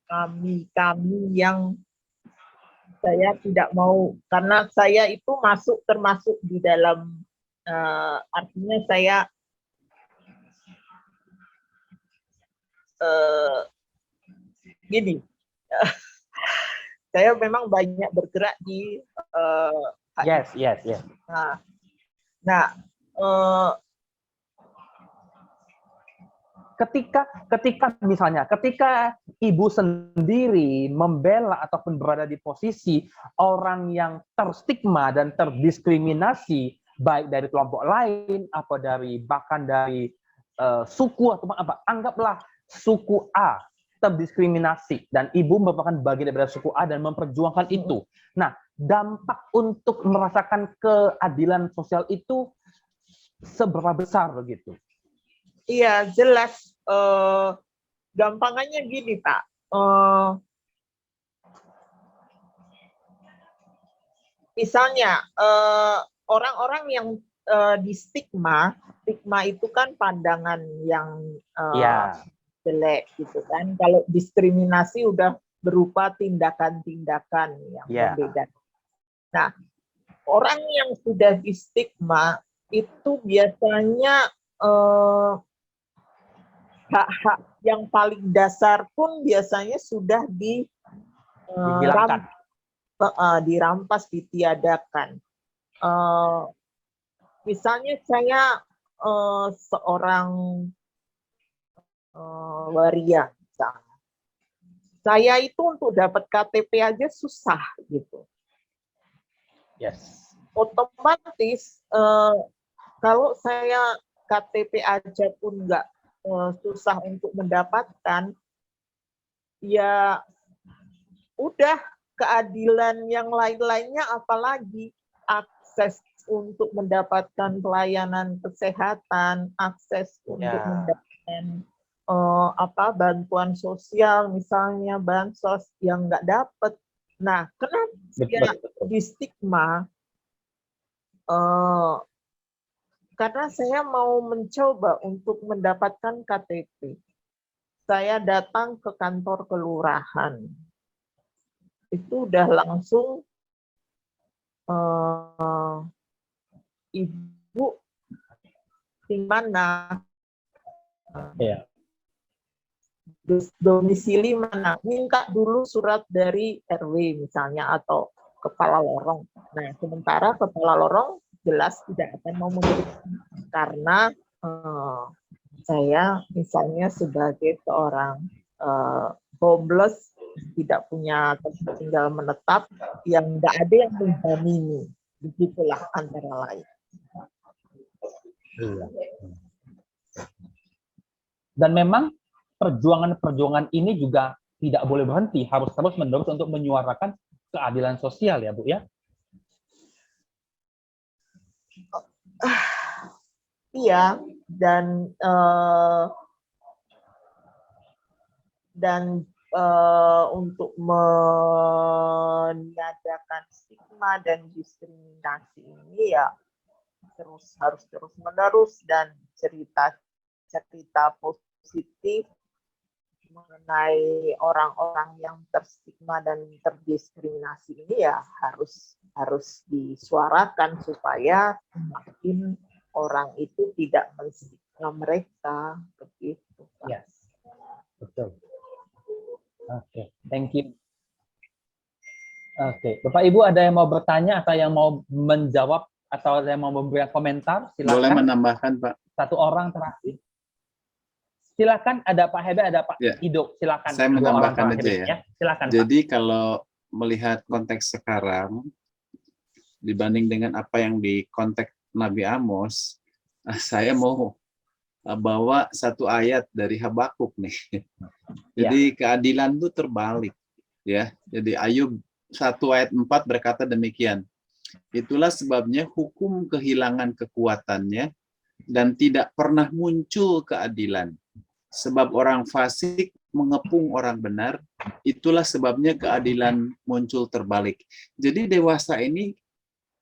kami yang saya tidak mau, karena saya itu termasuk di dalam, artinya saya gini, saya memang banyak bergerak di Yes. Nah, ketika Ibu sendiri membela ataupun berada di posisi orang yang terstigma dan terdiskriminasi, baik dari kelompok lain atau bahkan dari suku atau apa, anggaplah suku A terdiskriminasi dan Ibu merupakan bagian dari suku A dan memperjuangkan itu. Nah, dampak untuk merasakan keadilan sosial itu seberapa besar begitu? Iya, jelas. Gampangannya gini, Pak. Misalnya, orang-orang yang di stigma itu kan pandangan yang jelek gitu kan. Kalau diskriminasi udah berupa tindakan-tindakan yang berbeda. Nah, orang yang sudah di stigma itu biasanya hak-hak yang paling dasar pun biasanya sudah dirampas, ditiadakan. Misalnya saya seorang waria, misalnya. Saya itu untuk dapat KTP aja susah gitu. Yes. Otomatis kalau saya KTP aja pun nggak susah untuk mendapatkan, ya udah keadilan yang lain-lainnya, apalagi akses untuk mendapatkan pelayanan kesehatan, akses untuk mendapatkan bantuan sosial, misalnya bansos yang nggak dapat. Nah, kenapa ya di stigma? Karena saya mau mencoba untuk mendapatkan KTP. Saya datang ke kantor kelurahan. Itu udah langsung, Ibu di mana? Ya. Domisili mana? Minta dulu surat dari RW misalnya atau kepala lorong. Nah, sementara kepala lorong jelas tidak akan mau memberikan karena saya misalnya sebagai seorang homeless, tidak punya tempat tinggal menetap, yang tidak ada yang menjamini. Begitulah antara lain. Dan memang perjuangan-perjuangan ini juga tidak boleh berhenti, harus terus-menerus untuk menyuarakan keadilan sosial ya Bu ya. Iya, dan untuk meniadakan stigma dan diskriminasi ini ya harus terus menerus, dan cerita positif mengenai orang-orang yang terstigma dan terdiskriminasi ini ya harus disuarakan supaya semakin orang itu tidak menstigma mereka begitu. Yes. Betul. Oke, thank you. Oke, Bapak Ibu ada yang mau bertanya atau yang mau menjawab atau ada yang mau memberikan komentar? Silakan. Boleh menambahkan, Pak. Satu orang terakhir. Silakan, ada Pak Hebe, ada Pak Ido. Silakan. Saya menambahkan aja ya. Silakan. Jadi Pak, kalau melihat konteks sekarang dibanding dengan apa yang di konteks Nabi Amos, saya mau bawa satu ayat dari Habakuk nih. Jadi keadilan itu terbalik ya. Jadi Ayub 1 ayat 4 berkata demikian. Itulah sebabnya hukum kehilangan kekuatannya dan tidak pernah muncul keadilan. Sebab orang fasik mengepung orang benar, itulah sebabnya keadilan muncul terbalik. Jadi dewasa ini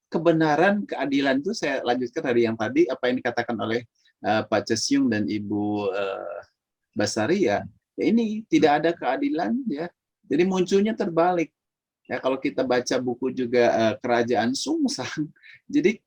kebenaran, keadilan itu saya lanjutkan dari yang tadi, apa yang dikatakan oleh Pak Cesyung dan Ibu Basaria. Ya, ini tidak ada keadilan ya. Jadi munculnya terbalik. Ya, kalau kita baca buku juga Kerajaan Sungsang, jadi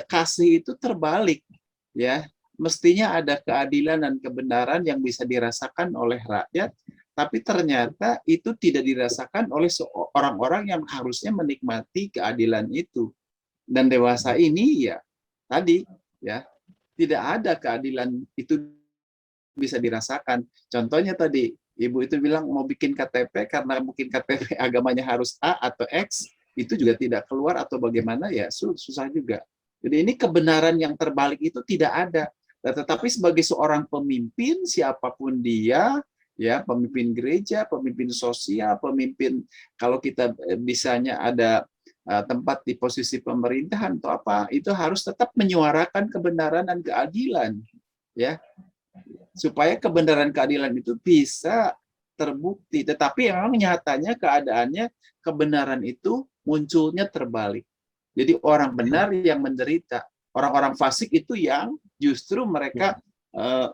kasih itu terbalik ya. Mestinya ada keadilan dan kebenaran yang bisa dirasakan oleh rakyat, tapi ternyata itu tidak dirasakan oleh orang-orang yang harusnya menikmati keadilan itu. Dan dewasa ini ya tadi ya tidak ada keadilan itu bisa dirasakan. Contohnya tadi Ibu itu bilang mau bikin KTP karena mungkin KTP agamanya harus A atau X, itu juga tidak keluar atau bagaimana ya susah juga. Jadi ini kebenaran yang terbalik itu tidak ada. Nah, tetapi sebagai seorang pemimpin siapapun dia, ya pemimpin gereja, pemimpin sosial, pemimpin kalau kita bisanya ada tempat di posisi pemerintahan atau apa, itu harus tetap menyuarakan kebenaran dan keadilan, ya supaya kebenaran keadilan itu bisa terbukti. Tetapi memang nyatanya keadaannya kebenaran itu munculnya terbalik. Jadi orang benar yang menderita. Orang-orang fasik itu yang justru mereka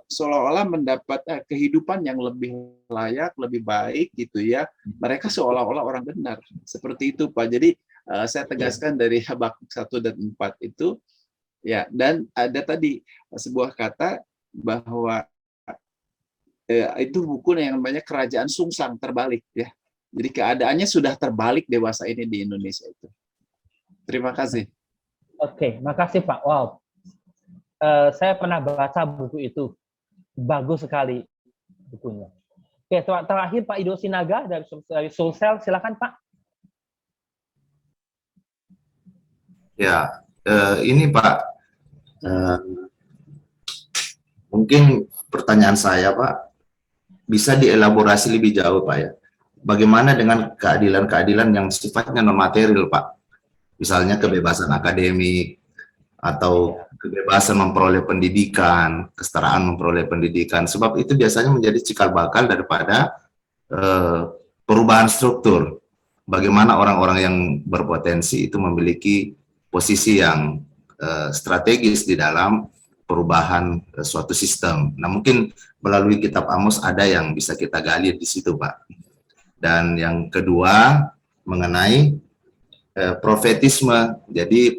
seolah-olah mendapat kehidupan yang lebih layak, lebih baik gitu ya. Mereka seolah-olah orang benar. Seperti itu Pak. Jadi Saya tegaskan dari Habakuk 1 dan 4 itu, ya, dan ada tadi sebuah kata bahwa itu buku yang namanya Kerajaan Sungsang terbalik, ya. Jadi keadaannya sudah terbalik dewasa ini di Indonesia itu. Terima kasih. Oke, makasih Pak. Wow, saya pernah baca buku itu, bagus sekali bukunya. Oke, terakhir Pak Ido Sinaga dari Sulsel, silakan Pak. Ya, ini Pak, mungkin pertanyaan saya Pak, bisa dielaborasi lebih jauh Pak ya. Bagaimana dengan keadilan-keadilan yang sifatnya non material Pak? Misalnya kebebasan akademik, atau kebebasan memperoleh pendidikan, kesetaraan memperoleh pendidikan. Sebab itu biasanya menjadi cikal bakal daripada perubahan struktur. Bagaimana orang-orang yang berpotensi itu memiliki posisi yang strategis di dalam perubahan suatu sistem. Nah, mungkin melalui kitab Amos ada yang bisa kita gali di situ, Pak. Dan yang kedua, mengenai profetisme. Jadi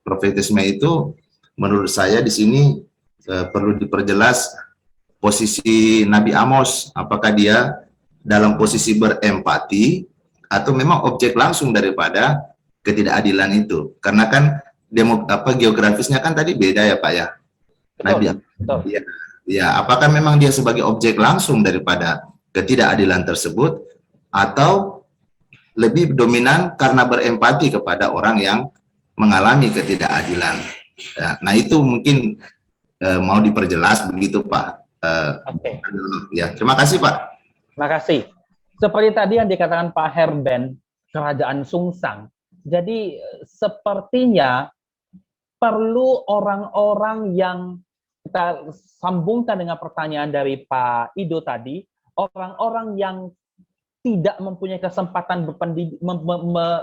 profetisme itu menurut saya di sini perlu diperjelas posisi Nabi Amos. Apakah dia dalam posisi berempati atau memang objek langsung daripada ketidakadilan itu? Karena kan geografisnya kan tadi beda ya Pak ya. Nabi ya, apakah memang dia sebagai objek langsung daripada ketidakadilan tersebut, atau lebih dominan karena berempati kepada orang yang mengalami ketidakadilan? Nah, itu mungkin mau diperjelas begitu Pak. Oke. Ya, terima kasih Pak. Terima kasih. Seperti tadi yang dikatakan Pak Herben, Kerajaan Sungsang. Jadi sepertinya perlu orang-orang yang kita sambungkan dengan pertanyaan dari Pak Ido tadi, orang-orang yang tidak mempunyai kesempatan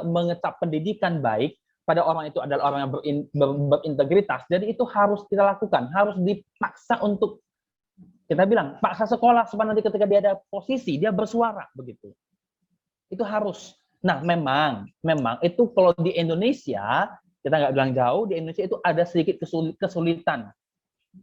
mengecap pendidikan baik, pada orang itu adalah orang yang berintegritas. Jadi itu harus kita lakukan, harus dipaksa untuk, kita bilang, paksa sekolah supaya nanti ketika dia ada posisi, dia bersuara, begitu. Itu harus. Nah, memang itu kalau di Indonesia, kita nggak bilang jauh, di Indonesia itu ada sedikit kesulitan.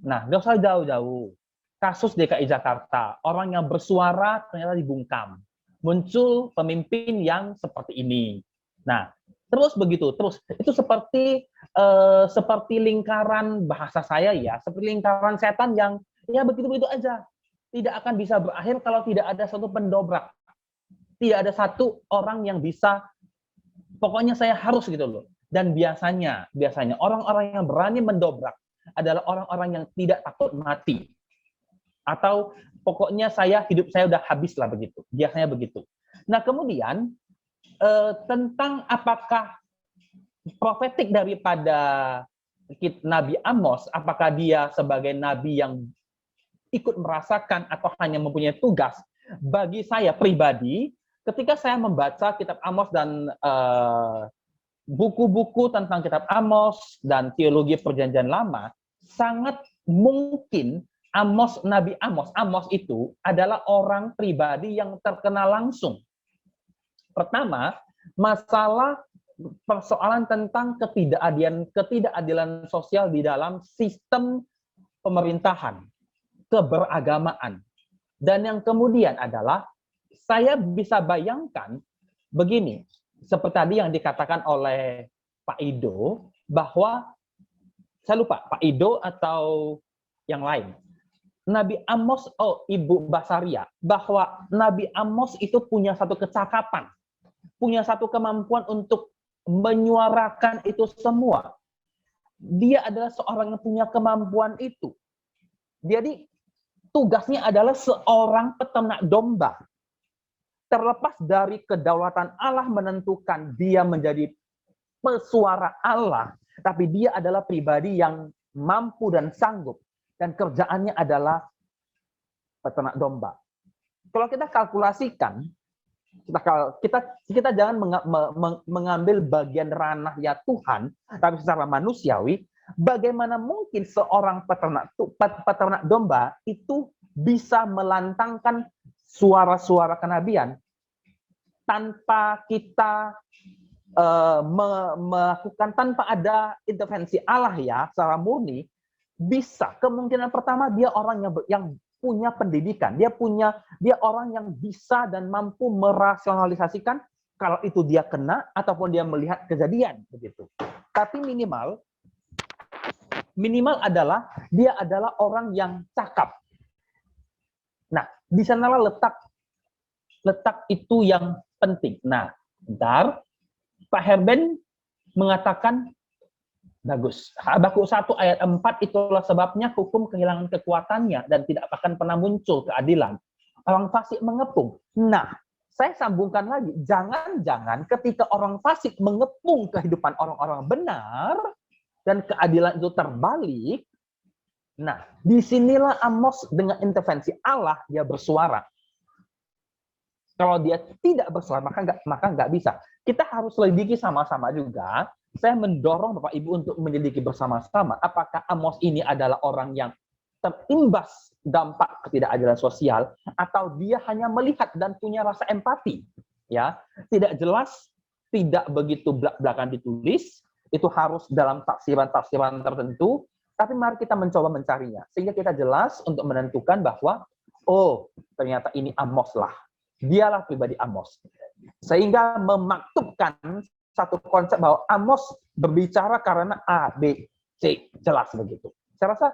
Nah, nggak usah jauh-jauh. Kasus DKI Jakarta, orang yang bersuara ternyata dibungkam. Muncul pemimpin yang seperti ini. Nah, terus begitu, terus itu seperti lingkaran, bahasa saya ya, seperti lingkaran setan yang ya begitu-begitu aja. Tidak akan bisa berakhir kalau tidak ada satu pendobrak. Tidak ada satu orang yang bisa, pokoknya saya harus gitu loh. Dan biasanya orang-orang yang berani mendobrak adalah orang-orang yang tidak takut mati. Atau pokoknya hidup saya udah habis lah begitu. Biasanya begitu. Nah, kemudian tentang apakah profetik daripada Nabi Amos, apakah dia sebagai nabi yang ikut merasakan atau hanya mempunyai tugas? Bagi saya pribadi, ketika saya membaca kitab Amos dan buku-buku tentang kitab Amos dan teologi Perjanjian Lama, sangat mungkin Nabi Amos itu adalah orang pribadi yang terkenal langsung. Pertama, masalah persoalan tentang ketidakadilan sosial di dalam sistem pemerintahan, keberagamaan. Dan yang kemudian adalah, saya bisa bayangkan begini, seperti tadi yang dikatakan oleh Pak Ido, bahwa, saya lupa, Pak Ido atau yang lain, Nabi Amos, Ibu Basaria, bahwa Nabi Amos itu punya satu kecakapan, punya satu kemampuan untuk menyuarakan itu semua. Dia adalah seorang yang punya kemampuan itu. Jadi tugasnya adalah seorang peternak domba. Terlepas dari kedaulatan Allah menentukan dia menjadi pesuara Allah, tapi dia adalah pribadi yang mampu dan sanggup, dan kerjaannya adalah peternak domba. Kalau kita kalkulasikan, kita jangan mengambil bagian ranah ya Tuhan, tapi secara manusiawi, bagaimana mungkin seorang peternak domba itu bisa melantangkan suara-suara kenabian tanpa kita melakukan tanpa ada intervensi Allah ya, secara murni, bisa. Kemungkinan pertama dia orang yang punya pendidikan, dia orang yang bisa dan mampu merasionalisasikan kalau itu dia kena ataupun dia melihat kejadian begitu. Tapi minimal adalah dia adalah orang yang cakap. Nah, di sanalah letak itu yang penting. Nah, bentar, Pak Herben mengatakan bagus. Habakuk 1 ayat 4, itulah sebabnya hukum kehilangan kekuatannya dan tidak akan pernah muncul keadilan. Orang fasik mengepung. Nah, saya sambungkan lagi. Jangan-jangan ketika orang fasik mengepung kehidupan orang-orang benar dan keadilan itu terbalik, nah, disinilah Amos dengan intervensi Allah dia bersuara. Kalau dia tidak bersuara, maka nggak bisa. Kita harus selidiki sama-sama juga. Saya mendorong Bapak Ibu untuk menyelidiki bersama-sama apakah Amos ini adalah orang yang terimbas dampak ketidakadilan sosial atau dia hanya melihat dan punya rasa empati. Ya, tidak jelas, tidak begitu belak-belakan ditulis, itu harus dalam tafsiran-tafsiran tertentu, tapi mari kita mencoba mencarinya sehingga kita jelas untuk menentukan bahwa oh, ternyata ini Amos lah. Dialah pribadi Amos. Sehingga memaktubkan satu konsep bahwa Amos berbicara karena A, B, C. Jelas begitu. Saya rasa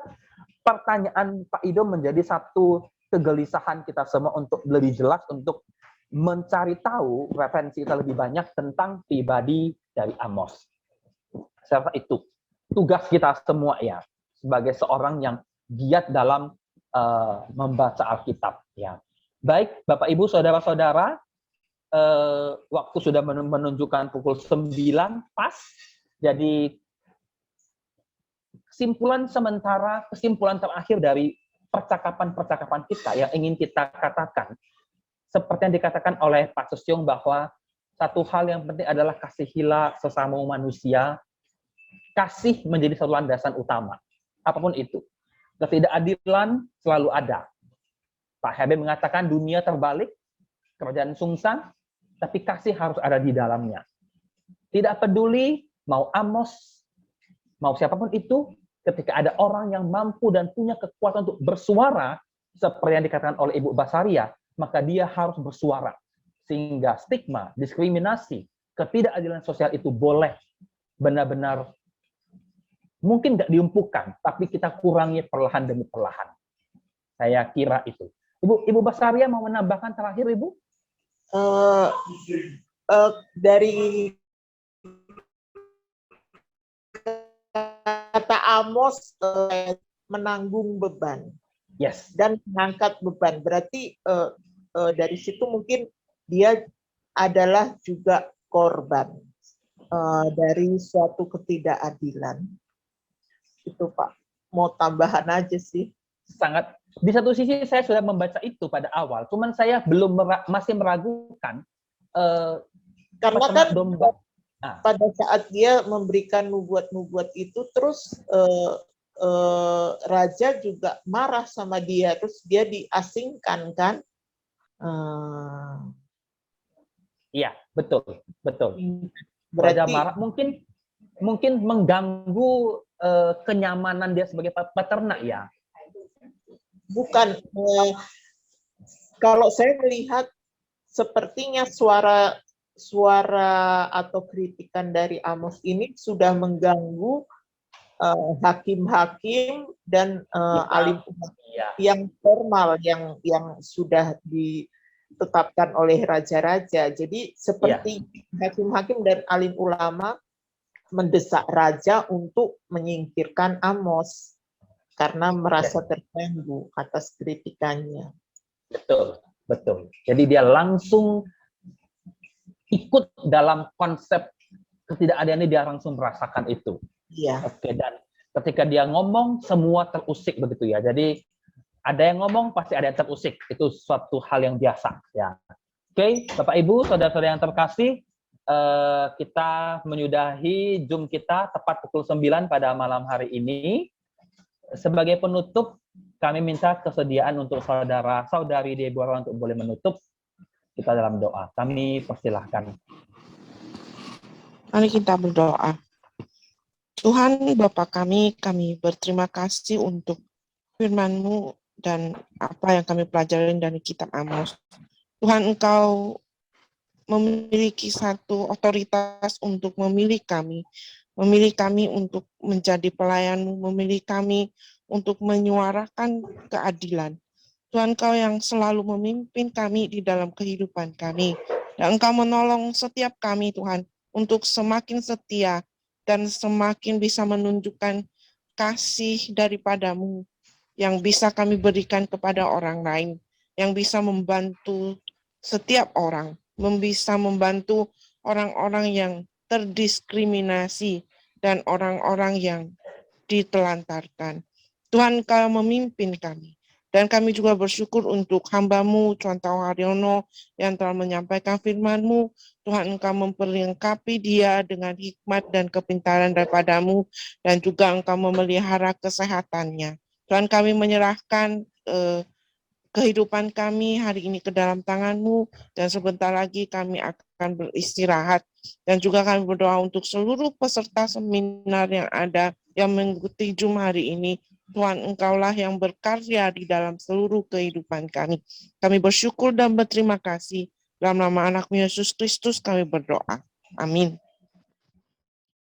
pertanyaan Pak Ido menjadi satu kegelisahan kita semua untuk lebih jelas, untuk mencari tahu referensi kita lebih banyak tentang pribadi dari Amos. Saya rasa itu tugas kita semua ya, sebagai seorang yang giat dalam membaca Alkitab. Ya. Baik, Bapak Ibu, saudara-saudara, waktu sudah menunjukkan pukul 9 pas. Jadi kesimpulan terakhir dari percakapan-percakapan kita yang ingin kita katakan, seperti yang dikatakan oleh Pak Susyong bahwa satu hal yang penting adalah kasihilah sesama manusia. Kasih menjadi satu landasan utama. Apapun itu. Ketidakadilan selalu ada. Pak Hebe mengatakan dunia terbalik, kerajaan sungsang, tapi kasih harus ada di dalamnya. Tidak peduli mau Amos, mau siapapun itu, ketika ada orang yang mampu dan punya kekuatan untuk bersuara, seperti yang dikatakan oleh Ibu Basaria, maka dia harus bersuara. Sehingga stigma, diskriminasi, ketidakadilan sosial itu boleh benar-benar mungkin nggak diumpukan, tapi kita kurangi perlahan demi perlahan. Saya kira itu. Ibu Basaria mau menambahkan terakhir, Ibu? Dari kata Amos, menanggung beban. Yes. Dan mengangkat beban. Berarti dari situ mungkin dia adalah juga korban dari suatu ketidakadilan. Itu Pak, mau tambahan aja sih. Sangat. Di satu sisi saya sudah membaca itu pada awal, cuman saya masih meragukan karena kan domba. Pada saat dia memberikan nubuat-nubuat itu, terus raja juga marah sama dia, terus dia diasingkan kan? Iya, betul. Berarti, raja marah, mungkin mengganggu kenyamanan dia sebagai peternak ya. Bukan, kalau saya melihat sepertinya suara atau kritikan dari Amos ini sudah mengganggu hakim-hakim dan alim yang formal yang sudah ditetapkan oleh raja-raja. Jadi seperti hakim-hakim dan alim ulama mendesak raja untuk menyingkirkan Amos karena merasa terganggu atas kritikannya. Betul. Jadi dia langsung ikut dalam konsep ketidakadilan ini, dia langsung merasakan itu. Iya. Oke, dan ketika dia ngomong semua terusik begitu ya. Jadi ada yang ngomong pasti ada yang terusik. Itu suatu hal yang biasa ya. Oke, Bapak Ibu, saudara-saudara yang terkasih, kita menyudahi Zoom kita tepat pukul 9 pada malam hari ini. Sebagai penutup, kami minta kesediaan untuk saudara-saudari Deborah untuk boleh menutup kita dalam doa. Kami persilahkan. Mari kita berdoa. Tuhan Bapa kami berterima kasih untuk firman-Mu dan apa yang kami pelajari dari kitab Amos. Tuhan, Engkau memiliki satu otoritas untuk memilih kami untuk menjadi pelayan-Mu, memilih kami untuk menyuarakan keadilan. Tuhan, Engkau yang selalu memimpin kami di dalam kehidupan kami. Dan Engkau menolong setiap kami, Tuhan, untuk semakin setia dan semakin bisa menunjukkan kasih daripada-Mu yang bisa kami berikan kepada orang lain, yang bisa membantu setiap orang, bisa membantu orang-orang yang terdiskriminasi dan orang-orang yang ditelantarkan. Tuhan, Engkau memimpin kami. Dan kami juga bersyukur untuk hamba-Mu, Tuhan Tau Haryono, yang telah menyampaikan firman-Mu. Tuhan, Engkau memperlengkapi dia dengan hikmat dan kepintaran daripada-Mu, dan juga Engkau memelihara kesehatannya. Tuhan, kami menyerahkan kehidupan kami hari ini ke dalam tangan-Mu, dan sebentar lagi kami akan beristirahat. Dan juga kami berdoa untuk seluruh peserta seminar yang ada, yang mengikuti Zoom hari ini. Tuhan, Engkaulah yang berkarya di dalam seluruh kehidupan kami. Kami bersyukur dan berterima kasih. Dalam nama anak-Mu Yesus Kristus kami berdoa. Amin.